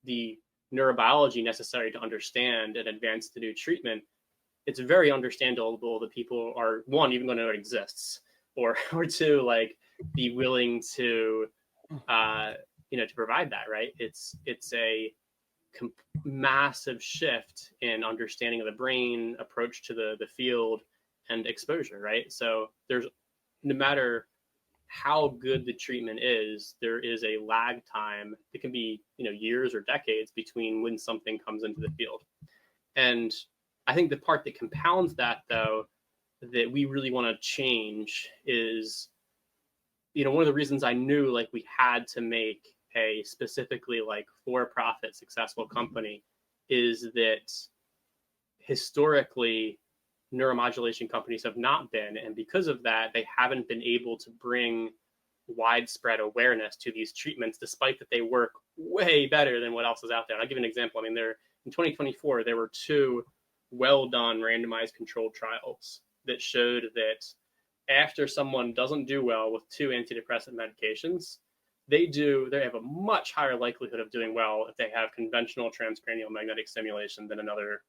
the neurobiology necessary to understand and advance the new treatment, it's very understandable that people are, one, even going to know it exists, or two, like be willing to, to provide that, right? It's a massive shift in understanding of the brain, approach to the field, and exposure, right? So there's, no matter how good the treatment is, there is a lag time. It can be, years or decades between when something comes into the field. And I think the part that compounds that, though, that we really want to change is, one of the reasons I knew like we had to make a specifically like for-profit successful company is that historically neuromodulation companies have not been, and because of that, they haven't been able to bring widespread awareness to these treatments, despite that they work way better than what else is out there. And I'll give you an example. I mean, in 2024, there were 2 well-done randomized controlled trials that showed that after someone doesn't do well with 2 antidepressant medications, they have a much higher likelihood of doing well if they have conventional transcranial magnetic stimulation than another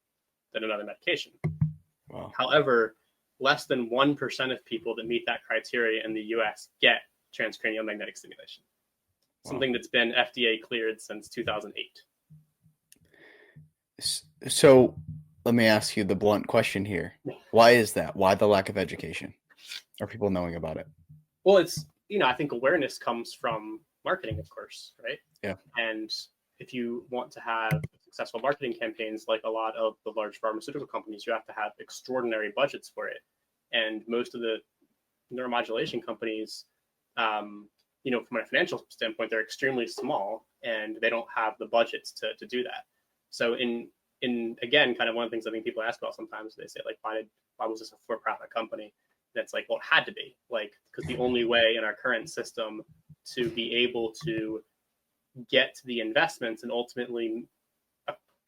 medication. Wow. However, less than 1% of people that meet that criteria in the US get transcranial magnetic stimulation. Wow. Something that's been FDA cleared since 2008. So let me ask you the blunt question here. Why is that? Why the lack of education? Are people knowing about it? Well, it's, I think awareness comes from marketing, of course, right? Yeah. And if you want to have successful marketing campaigns, like a lot of the large pharmaceutical companies, you have to have extraordinary budgets for it. And most of the neuromodulation companies, from a financial standpoint, they're extremely small and they don't have the budgets to do that. So in again, kind of one of the things I think people ask about sometimes, they say like, why was this a for-profit company? That's like, well, it had to be, like, because the only way in our current system to be able to get the investments and ultimately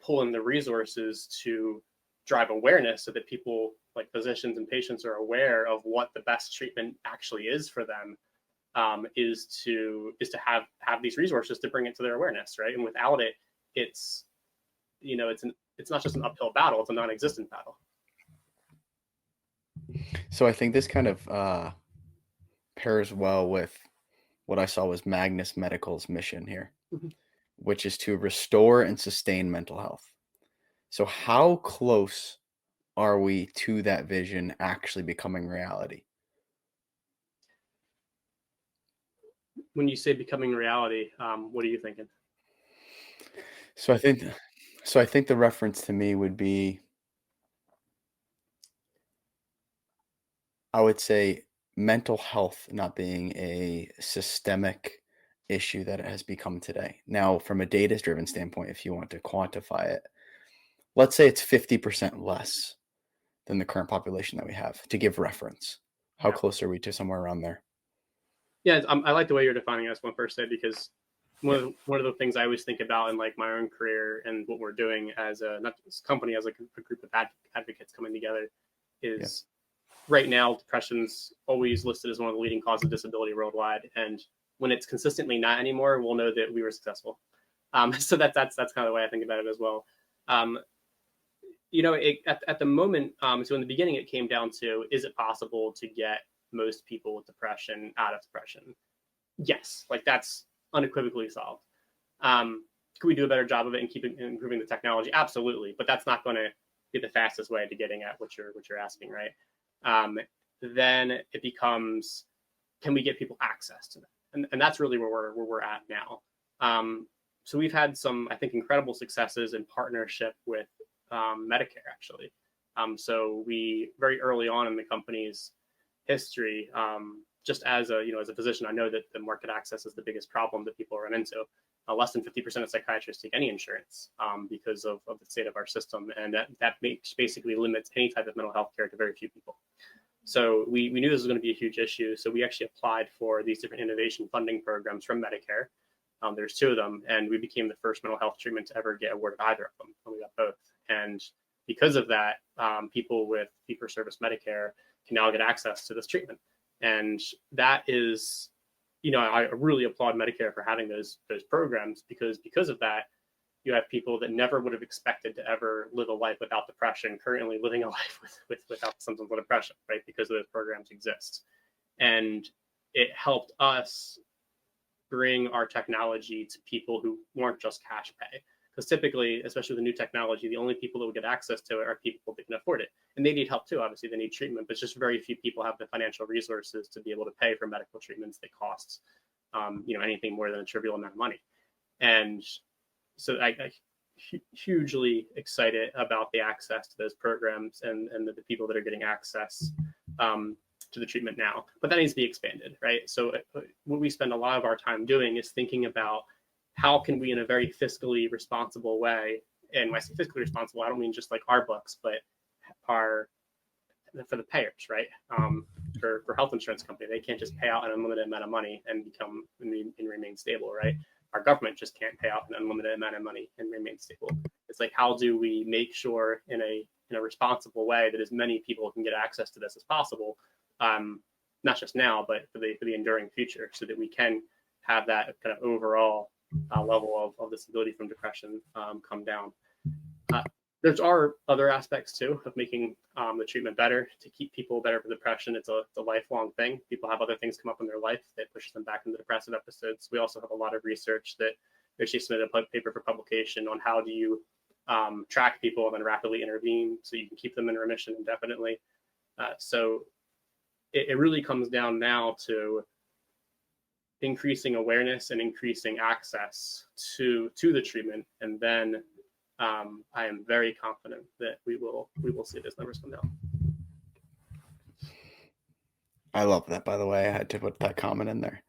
pull in the resources to drive awareness so that people, like physicians and patients, are aware of what the best treatment actually is for them, is to have these resources to bring it to their awareness, right? And without it, it's not just an uphill battle; it's a non-existent battle. So I think this kind of pairs well with what I saw was Magnus Medical's mission here, which is to restore and sustain mental health. So how close are we to that vision actually becoming reality? When you say becoming reality, what are you thinking? So I think the reference to me would be, I would say, mental health not being a systemic issue that it has become today. Now, from a data-driven standpoint, if you want to quantify it, let's say it's 50% less than the current population that we have, to give reference. How close are we to somewhere around there? Yeah, I like the way you're defining it, as one first said, because one of the things I always think about in like my own career and what we're doing as not this company, as like a group of advocates coming together, is right now depression's always listed as one of the leading causes of disability worldwide, and when it's consistently not anymore, we'll know that we were successful. So that's kind of the way I think about it as well. At the moment, so in the beginning, it came down to, is it possible to get most people with depression out of depression? Yes, like that's unequivocally solved. Could we do a better job of it and keep improving the technology? Absolutely, but that's not going to be the fastest way to getting at what you're asking, right? Then it becomes, can we get people access to that? And that's really where we're at now. So we've had some, I think, incredible successes in partnership with Medicare, actually. So we, very early on in the company's history, just as a physician, I know that the market access is the biggest problem that people run into. Less than 50% of psychiatrists take any insurance because of the state of our system, and that basically limits any type of mental health care to very few people. So we knew this was going to be a huge issue. So we actually applied for these different innovation funding programs from Medicare. There's 2 of them, and we became the first mental health treatment to ever get awarded either of them, and we got both. And because of that, people with fee-for-service Medicare can now get access to this treatment. And that is, I really applaud Medicare for having those programs, because of that, you have people that never would have expected to ever live a life without depression currently living a life without symptoms of depression, right? Because those programs exist. And it helped us bring our technology to people who weren't just cash pay. Because typically, especially with the new technology, the only people that would get access to it are people that can afford it. And they need help too, obviously, they need treatment, but just very few people have the financial resources to be able to pay for medical treatments that cost, anything more than a trivial amount of money. And so hugely excited about the access to those programs and the people that are getting access to the treatment now. But that needs to be expanded, right? So what we spend a lot of our time doing is thinking about how can we, in a very fiscally responsible way, and when I say fiscally responsible, I don't mean just like our books, but our for the payers, right? For health insurance company, they can't just pay out an unlimited amount of money and remain stable, right? Our government just can't pay out an unlimited amount of money and remain stable. It's like, how do we make sure in a responsible way that as many people can get access to this as possible, not just now, but for the enduring future, so that we can have that kind of overall level of disability from depression come down. There's other aspects too of making the treatment better to keep people better for depression. It's a lifelong thing. People have other things come up in their life that pushes them back into depressive episodes. We also have a lot of research that actually submitted a paper for publication on how do you track people and then rapidly intervene so you can keep them in remission indefinitely. So it really comes down now to increasing awareness and increasing access to the treatment, and then I am very confident that we will see those numbers come down. I love that, by the way. I had to put that comment in there.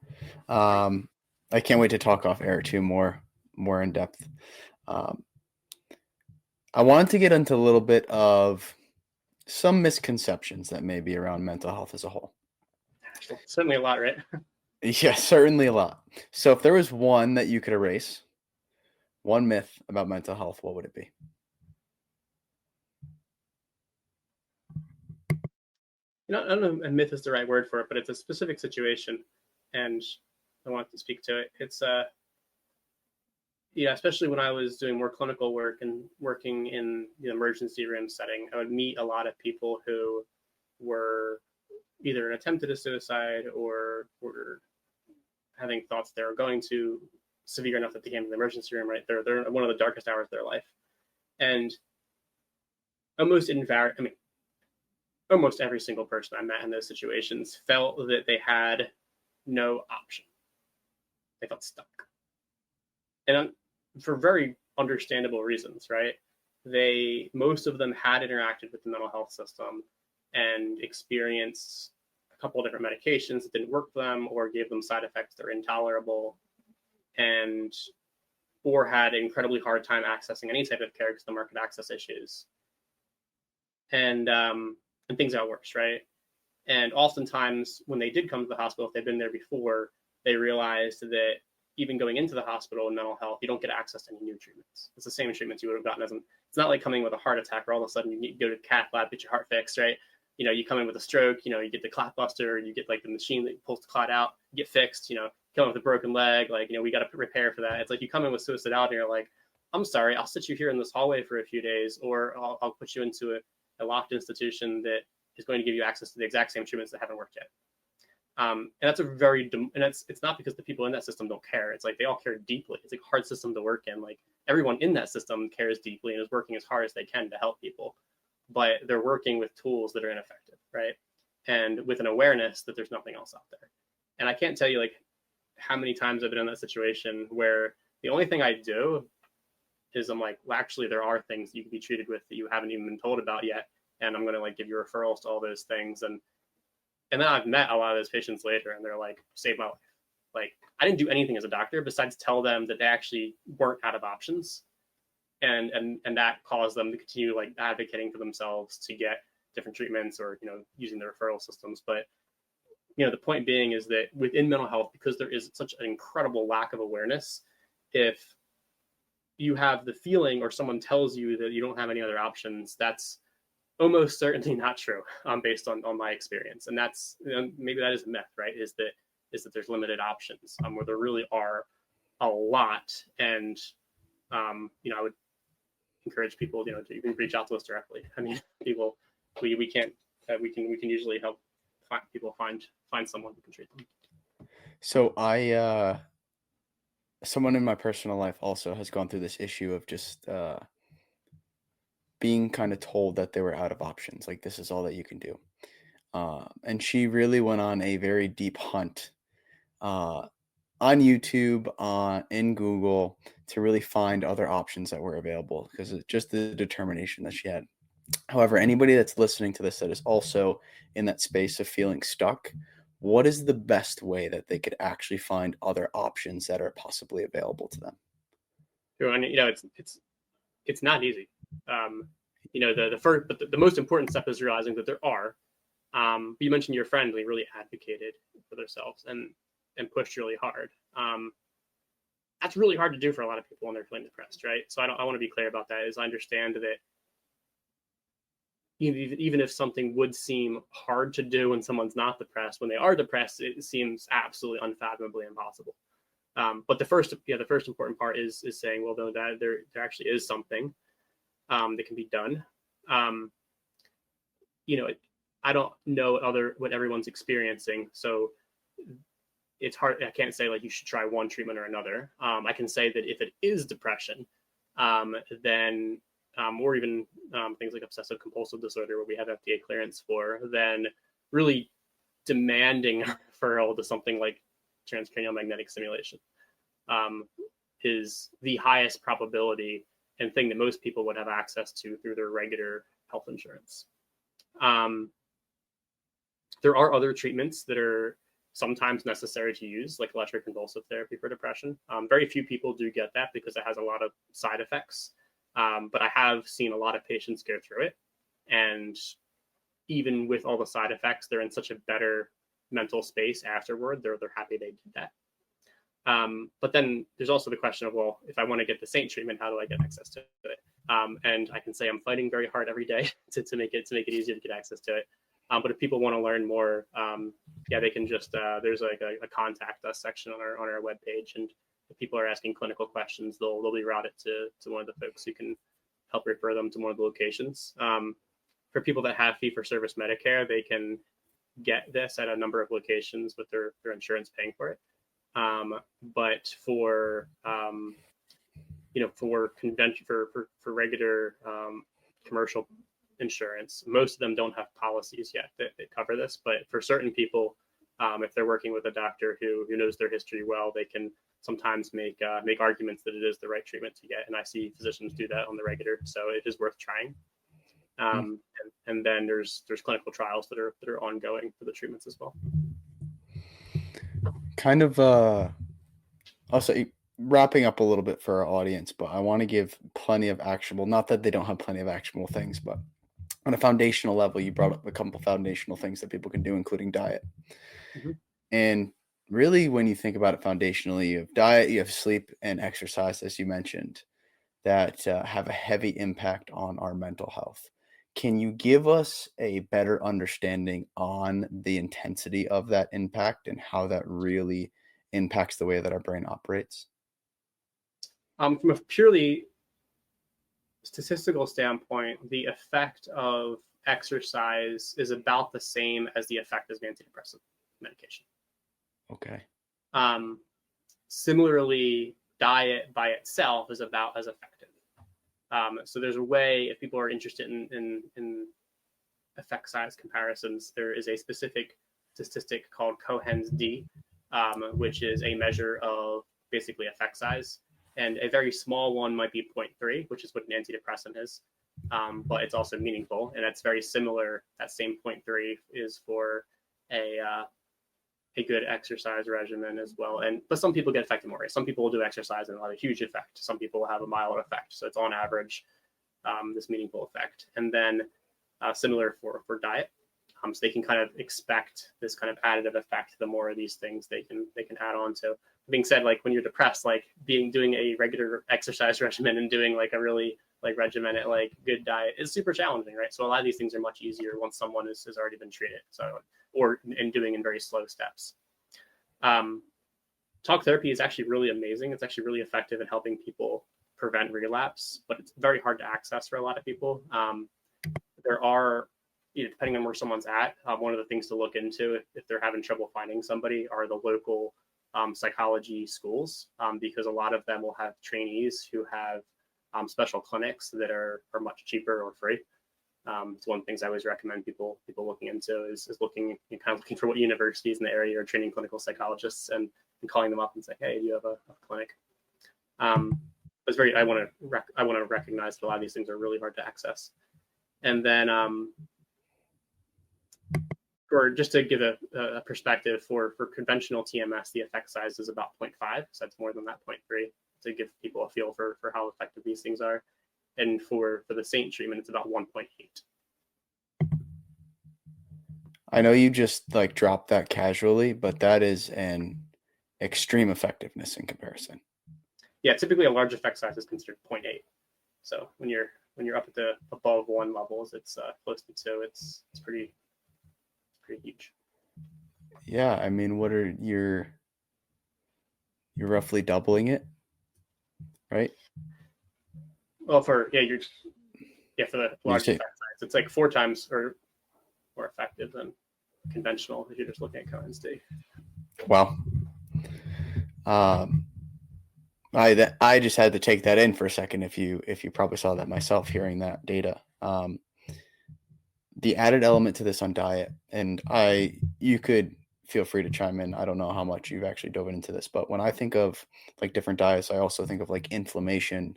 I can't wait to talk off air too, more in depth. I wanted to get into a little bit of some misconceptions that may be around mental health as a whole. Certainly a lot, right? Yeah, certainly a lot. So if there was one that you could erase, one myth about mental health, what would it be? I don't know if myth is the right word for it, but it's a specific situation, and I want to speak to it. It's especially when I was doing more clinical work and working in the emergency room setting, I would meet a lot of people who were either attempted a suicide or were having thoughts they were going to severe enough that they came to the emergency room, right? They're one of the darkest hours of their life. And almost every single person I met in those situations felt that they had no option. They felt stuck. And for very understandable reasons, right? Most of them had interacted with the mental health system and experienced a couple of different medications that didn't work for them or gave them side effects that were intolerable, or had an incredibly hard time accessing any type of care because of the market access issues. And things got worse, right? And oftentimes when they did come to the hospital, if they'd been there before, they realized that even going into the hospital in mental health, you don't get access to any new treatments. It's the same treatments you would have gotten it's not like coming with a heart attack where all of a sudden you need to go to the cath lab, get your heart fixed, right? You come in with a stroke, you get the clot buster, you get like the machine that pulls the clot out, get fixed, come in with a broken leg, we got to repair for that. It's like you come in with suicidality and you're like, I'm sorry, I'll sit you here in this hallway for a few days, or I'll put you into a locked institution that is going to give you access to the exact same treatments that haven't worked yet. And that's it's not because the people in that system don't care. It's like they all care deeply. It's like a hard system to work in. Like everyone in that system cares deeply and is working as hard as they can to help people, but they're working with tools that are ineffective, right? And with an awareness that there's nothing else out there. And I can't tell you how many times I've been in that situation where the only thing I do is I'm like, well, actually there are things you can be treated with that you haven't even been told about yet. And I'm going to give you referrals to all those things. And then I've met a lot of those patients later and they're like, saved my life. I didn't do anything as a doctor besides tell them that they actually weren't out of options. And that caused them to continue advocating for themselves to get different treatments or, using the referral systems. But, the point being is that within mental health, because there is such an incredible lack of awareness, if you have the feeling or someone tells you that you don't have any other options, that's almost certainly not true, based on my experience. And that's, maybe that is a myth, right? Is that there's limited options, where there really are a lot. And, I would encourage people, to even reach out to us directly. I mean, people, we can usually help people find someone who can treat them. So someone in my personal life also has gone through this issue of just being kind of told that they were out of options. Like, this is all that you can do. And she really went on a very deep hunt on YouTube, in Google, to really find other options that were available because it's just the determination that she had. However, anybody that's listening to this that is also in that space of feeling stuck, what is the best way that they could actually find other options that are possibly available to them? And it's not easy. The first, but the most important step is realizing that there are. But you mentioned your friend; they really advocated for themselves and pushed really hard. That's really hard to do for a lot of people when they're feeling depressed, right? So I want to be clear about that. Is I understand that even if something would seem hard to do when someone's not depressed, when they are depressed, it seems absolutely unfathomably impossible. But the first important part is saying, well, no, that there actually is something that can be done. I don't know what everyone's experiencing, so it's hard. I can't say like you should try one treatment or another. I can say that if it is depression, then or even things like obsessive compulsive disorder, where we have FDA clearance for, then really demanding a referral to something like transcranial magnetic stimulation is the highest probability and thing that most people would have access to through their regular health insurance. There are other treatments that are sometimes necessary to use, like electroconvulsive therapy for depression. Very few people do get that because it has a lot of side effects. But I have seen a lot of patients go through it. And even with all the side effects, they're in such a better mental space afterward. They're happy they did that. But then there's also the question of, well, if I want to get the Saint treatment, how do I get access to it? And I can say I'm fighting very hard every day to make it easier to get access to it. But if people want to learn more, they can just there's like a contact us section on our webpage, and if people are asking clinical questions, they'll be routed to one of the folks who can help refer them to one of the locations. For people that have fee-for-service Medicare, they can get this at a number of locations with their insurance paying for it. But for for regular commercial insurance, most of them don't have policies yet that cover this. But for certain people, if they're working with a doctor who knows their history well, they can sometimes make arguments that it is the right treatment to get. And I see physicians do that on the regular, so it is worth trying. And then there's clinical trials that are ongoing for the treatments as well. Kind of I'll say wrapping up a little bit for our audience, but I want to give plenty of actionable, not that they don't have plenty of actionable things, but on a foundational level, you brought up a couple foundational things that people can do, including diet. Mm-hmm. And really, when you think about it foundationally, you have diet, you have sleep, and exercise, as you mentioned, that have a heavy impact on our mental health. Can you give us a better understanding on the intensity of that impact and how that really impacts the way that our brain operates? From a purely statistical standpoint, the effect of exercise is about the same as the effect of antidepressant medication. Okay. Similarly, diet by itself is about as effective. So there's a way, if people are interested in effect size comparisons, there is a specific statistic called Cohen's d, which is a measure of basically effect size. And a very small one might be 0.3, which is what an antidepressant is. But it's also meaningful. And that's very similar. That same 0.3 is for a good exercise regimen as well. But some people get affected more. Some people will do exercise and have a huge effect. Some people will have a milder effect. So it's on average this meaningful effect. And then similar for diet. So they can kind of expect this kind of additive effect the more of these things they can add on to. Being said, like when you're depressed, like doing a regular exercise regimen and doing like a really like regimented like good diet is super challenging, right? So a lot of these things are much easier once someone has already been treated. So and doing in very slow steps. Talk therapy is actually really amazing. It's actually really effective in helping people prevent relapse, but it's very hard to access for a lot of people. There are, depending on where someone's at, one of the things to look into if they're having trouble finding somebody are the local psychology schools, because a lot of them will have trainees who have special clinics that are much cheaper or free. It's one of the things I always recommend people looking into is looking for what universities in the area are training clinical psychologists, and and calling them up and saying, hey, do you have a clinic? It's very, I want to recognize that a lot of these things are really hard to access. And then, or just to give a perspective for conventional TMS, the effect size is about 0.5. So that's more than that 0.3 to give people a feel for how effective these things are. And for the Saint treatment, it's about 1.8. I know you just like dropped that casually, but that is an extreme effectiveness in comparison. Yeah, typically a large effect size is considered 0.8. So when you're up at the above 1 levels, it's close to 2. It's pretty huge. Yeah, I mean, what are you're roughly doubling it, right? Well, for the large effect size, it's like 4 times or more effective than conventional if you're just looking at Cohen's D. Wow. I just had to take that in for a second. If you probably saw that myself, hearing that data. The added element to this on diet, and you could feel free to chime in. I don't know how much you've actually dove into this, but when I think of like different diets, I also think of like inflammation,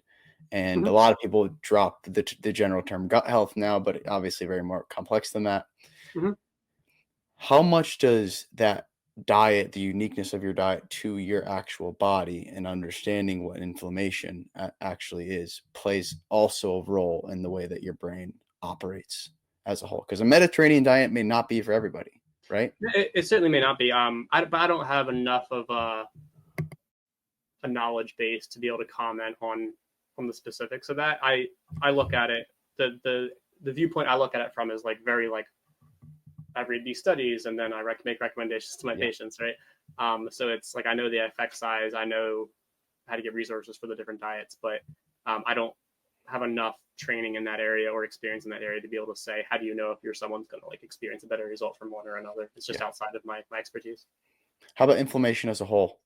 and a lot of people drop the general term gut health now, but obviously very more complex than that. How much does that diet, the uniqueness of your diet to your actual body and understanding what inflammation actually is, plays also a role in the way that your brain operates as a whole? Because a Mediterranean diet may not be for everybody, right? It certainly may not be. But I don't have enough of a knowledge base to be able to comment on the specifics of that. I look at it, the viewpoint I look at it from is like very like, I read these studies and then I make recommendations to my patients, right? So it's like I know the effect size, I know how to get resources for the different diets, but I don't have enough training in that area or experience in that area to be able to say, how do you know if someone's going to like experience a better result from one or another? It's just outside of my expertise. How about inflammation as a whole?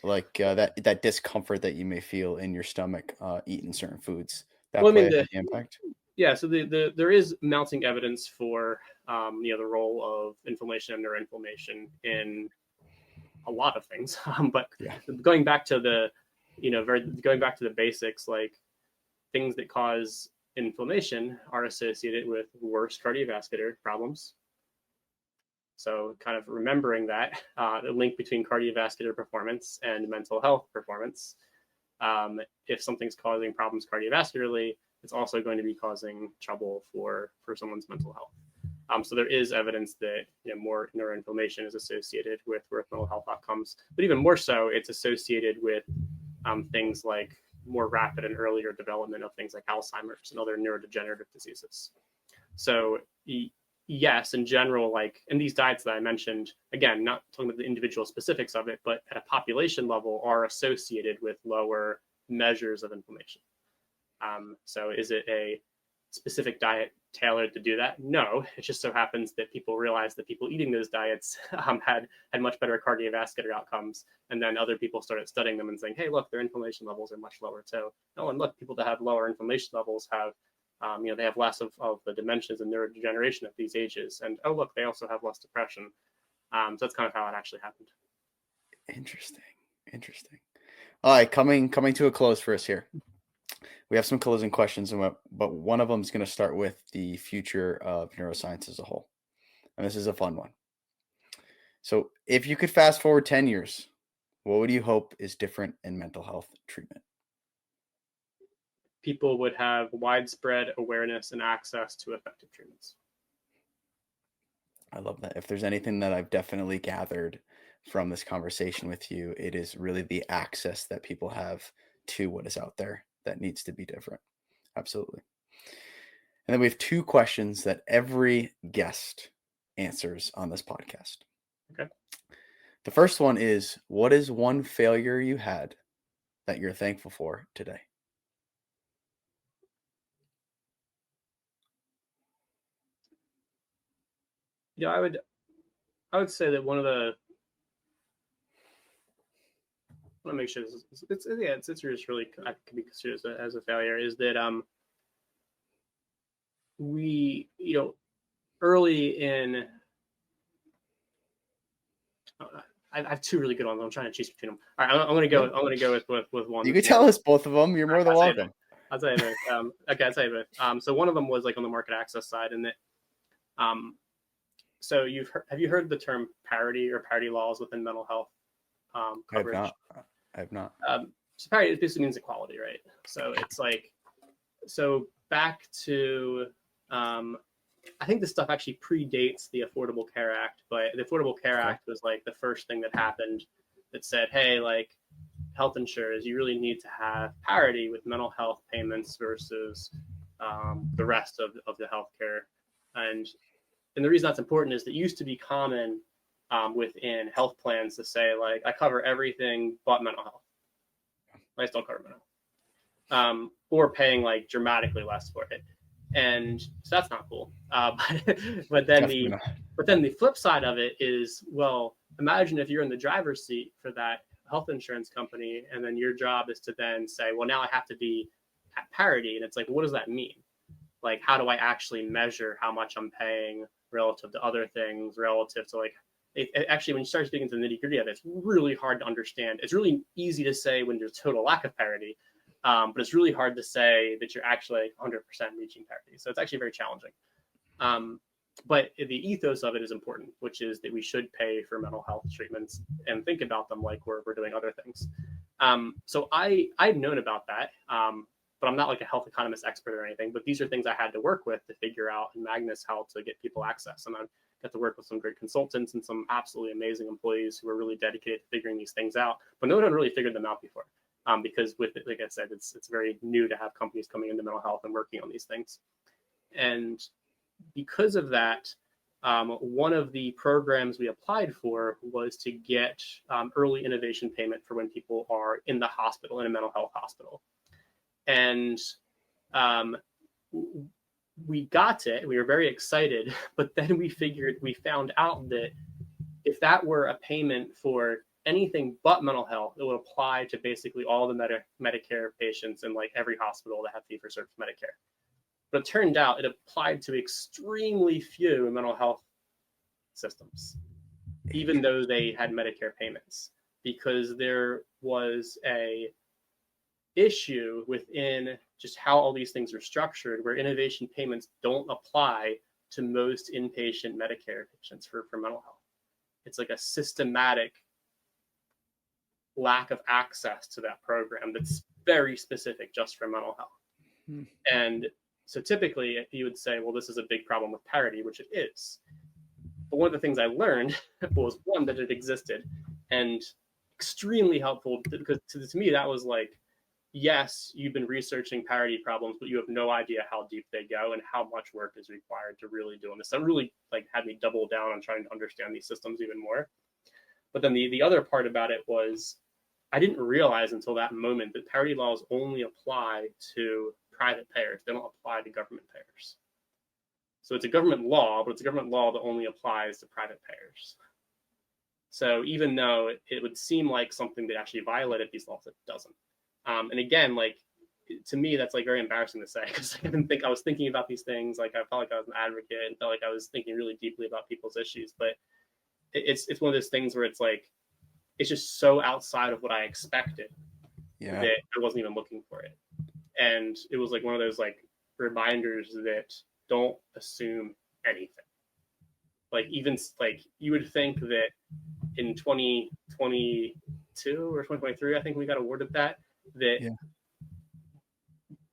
Like that discomfort that you may feel in your stomach eating certain foods, that play a impact? Yeah, so there is mounting evidence for the role of inflammation and neuroinflammation in a lot of things. But going back to the basics, like things that cause inflammation are associated with worse cardiovascular problems. So kind of remembering that the link between cardiovascular performance and mental health performance. If something's causing problems cardiovascularly, it's also going to be causing trouble for someone's mental health. So there is evidence that more neuroinflammation is associated with mental health outcomes, but even more so, it's associated with things like more rapid and earlier development of things like Alzheimer's and other neurodegenerative diseases. So yes, in general, like in these diets that I mentioned, again, not talking about the individual specifics of it, but at a population level are associated with lower measures of inflammation. So is it a specific diet tailored to do that? No, it just so happens that people realize that people eating those diets had much better cardiovascular outcomes. And then other people started studying them and saying, hey, look, their inflammation levels are much lower too. Oh, and look, people that have lower inflammation levels have, they have less of the dimensions and neurodegeneration at these ages. And oh, look, they also have less depression. So that's kind of how it actually happened. Interesting. All right, coming to a close for us here. We have some closing questions, but one of them is going to start with the future of neuroscience as a whole. And this is a fun one. So if you could fast forward 10 years, what would you hope is different in mental health treatment? People would have widespread awareness and access to effective treatments. I love that. If there's anything that I've definitely gathered from this conversation with you, it is really the access that people have to what is out there that needs to be different. Absolutely. And then we have 2 questions that every guest answers on this podcast. Okay. The first one is, what is one failure you had that you're thankful for today? I would say that one of the, I want to make sure this is, it's just really can be considered as a failure, is that we early in I have two really good ones. I'm trying to choose between them. All right, I'm going to go. I'm going to go with one. You can tell us both of them. You're more than welcome. I'll tell you both. Okay, I'll tell you both. So one of them was like on the market access side, and that. So have you heard the term parity or parity laws within mental health coverage? I have not. So parity basically means equality, right? So it's like, so back to, I think this stuff actually predates the Affordable Care Act, but the Affordable Care Act was like the first thing that happened that said, hey, like health insurers, you really need to have parity with mental health payments versus the rest of the healthcare. And the reason that's important is that it used to be common within health plans to say, like, I cover everything but mental health. I just don't cover mental health. Or paying like dramatically less for it. And so that's not cool. But then the flip side of it is, well, imagine if you're in the driver's seat for that health insurance company, and then your job is to then say, well, now I have to be at parity. And it's like, what does that mean? Like, how do I actually measure how much I'm paying relative to other things, relative to like, actually, when you start speaking to the nitty gritty of it, it's really hard to understand. It's really easy to say when there's total lack of parity, but it's really hard to say that you're actually 100% reaching parity. So it's actually very challenging. But the ethos of it is important, which is that we should pay for mental health treatments and think about them like we're doing other things. So I'd known about that, but I'm not like a health economist expert or anything, but these are things I had to work with to figure out in Magnus how to get people access. And I got to work with some great consultants and some absolutely amazing employees who were really dedicated to figuring these things out, but no one had really figured them out before. Because with it, like I said, it's very new to have companies coming into mental health and working on these things. And because of that, one of the programs we applied for was to get early innovation payment for when people are in the hospital, in a mental health hospital. And we got it. We were very excited, but then we found out that if that were a payment for anything but mental health, it would apply to basically all the Medicare patients in like every hospital that have fee-for-service Medicare. But it turned out it applied to extremely few mental health systems, even though they had Medicare payments, because there was a issue within just how all these things are structured, where innovation payments don't apply to most inpatient Medicare patients for mental health. It's like a systematic lack of access to that program that's very specific just for mental health. And so typically you would say, well, this is a big problem with parity, which it is. But one of the things I learned was, one, that it existed, and extremely helpful, because to me that was like, yes, you've been researching parity problems, but you have no idea how deep they go and how much work is required to really do this. That really like had me double down on trying to understand these systems even more. But then the other part about it was, I didn't realize until that moment that parity laws only apply to private payers. They don't apply to government payers. So it's a government law, but it's a government law that only applies to private payers. So even though it would seem like something that actually violated these laws, it doesn't. And again, like, to me, that's like very embarrassing to say, because I was thinking about these things. Like, I felt like I was an advocate and felt like I was thinking really deeply about people's issues. But it's one of those things where it's like, it's just so outside of what I expected that I wasn't even looking for it. And it was like one of those like reminders that don't assume anything. Like, even like you would think that in 2022 or 2023, I think we got awarded that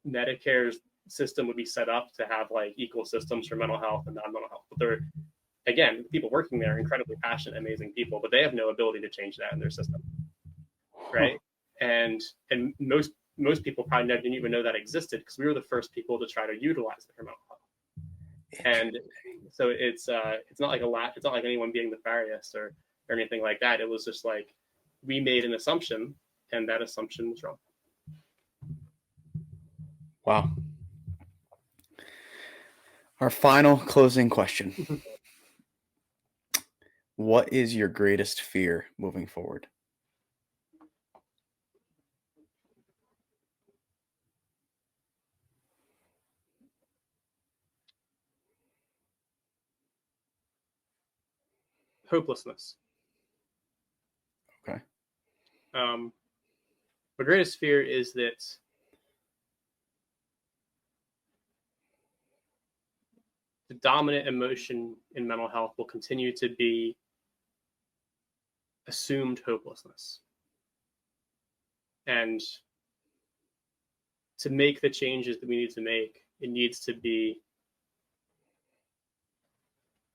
Medicare's system would be set up to have like equal systems for mental health and non-mental health. But they're, again, people working there are incredibly passionate, amazing people, but they have no ability to change that in their system, right? And most people probably didn't even know that existed, because we were the first people to try to utilize it for mental health. And so it's not like anyone being nefarious or anything like that. It was just like, we made an assumption, and that assumption was wrong. Wow. Our final closing question. What is your greatest fear moving forward? Hopelessness. Okay. My greatest fear is that the dominant emotion in mental health will continue to be assumed hopelessness. And to make the changes that we need to make, the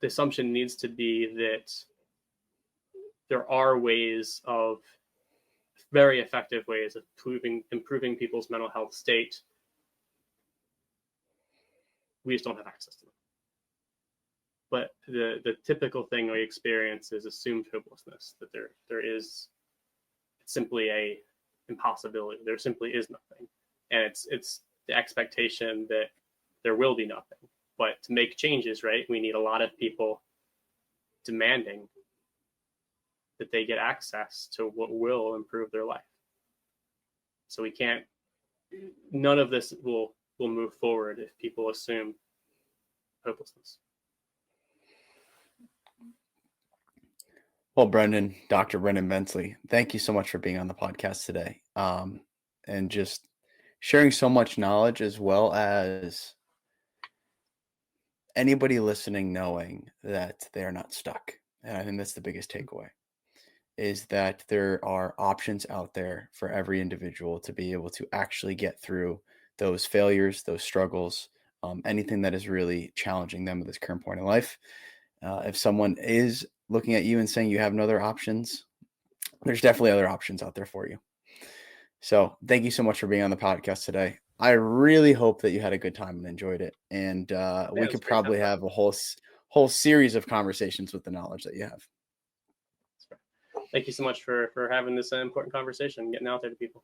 assumption needs to be that there are very effective ways of improving people's mental health state. We just don't have access to them. But the typical thing we experience is assumed hopelessness, that there is simply a impossibility. There simply is nothing. And it's the expectation that there will be nothing. But to make changes, right, we need a lot of people demanding that they get access to what will improve their life. So none of this will move forward if people assume hopelessness. Well, Dr. Brendan Bentzley, thank you so much for being on the podcast today, and just sharing so much knowledge, as well as anybody listening knowing that they are not stuck. And I think that's the biggest takeaway, is that there are options out there for every individual to be able to actually get through those failures, those struggles, anything that is really challenging them at this current point in life. If someone is looking at you and saying you have no other options, there's definitely other options out there for you. So thank you so much for being on the podcast today. I really hope that you had a good time and enjoyed it. And we could probably have a whole series of conversations with the knowledge that you have. Thank you so much for having this important conversation, getting out there to people.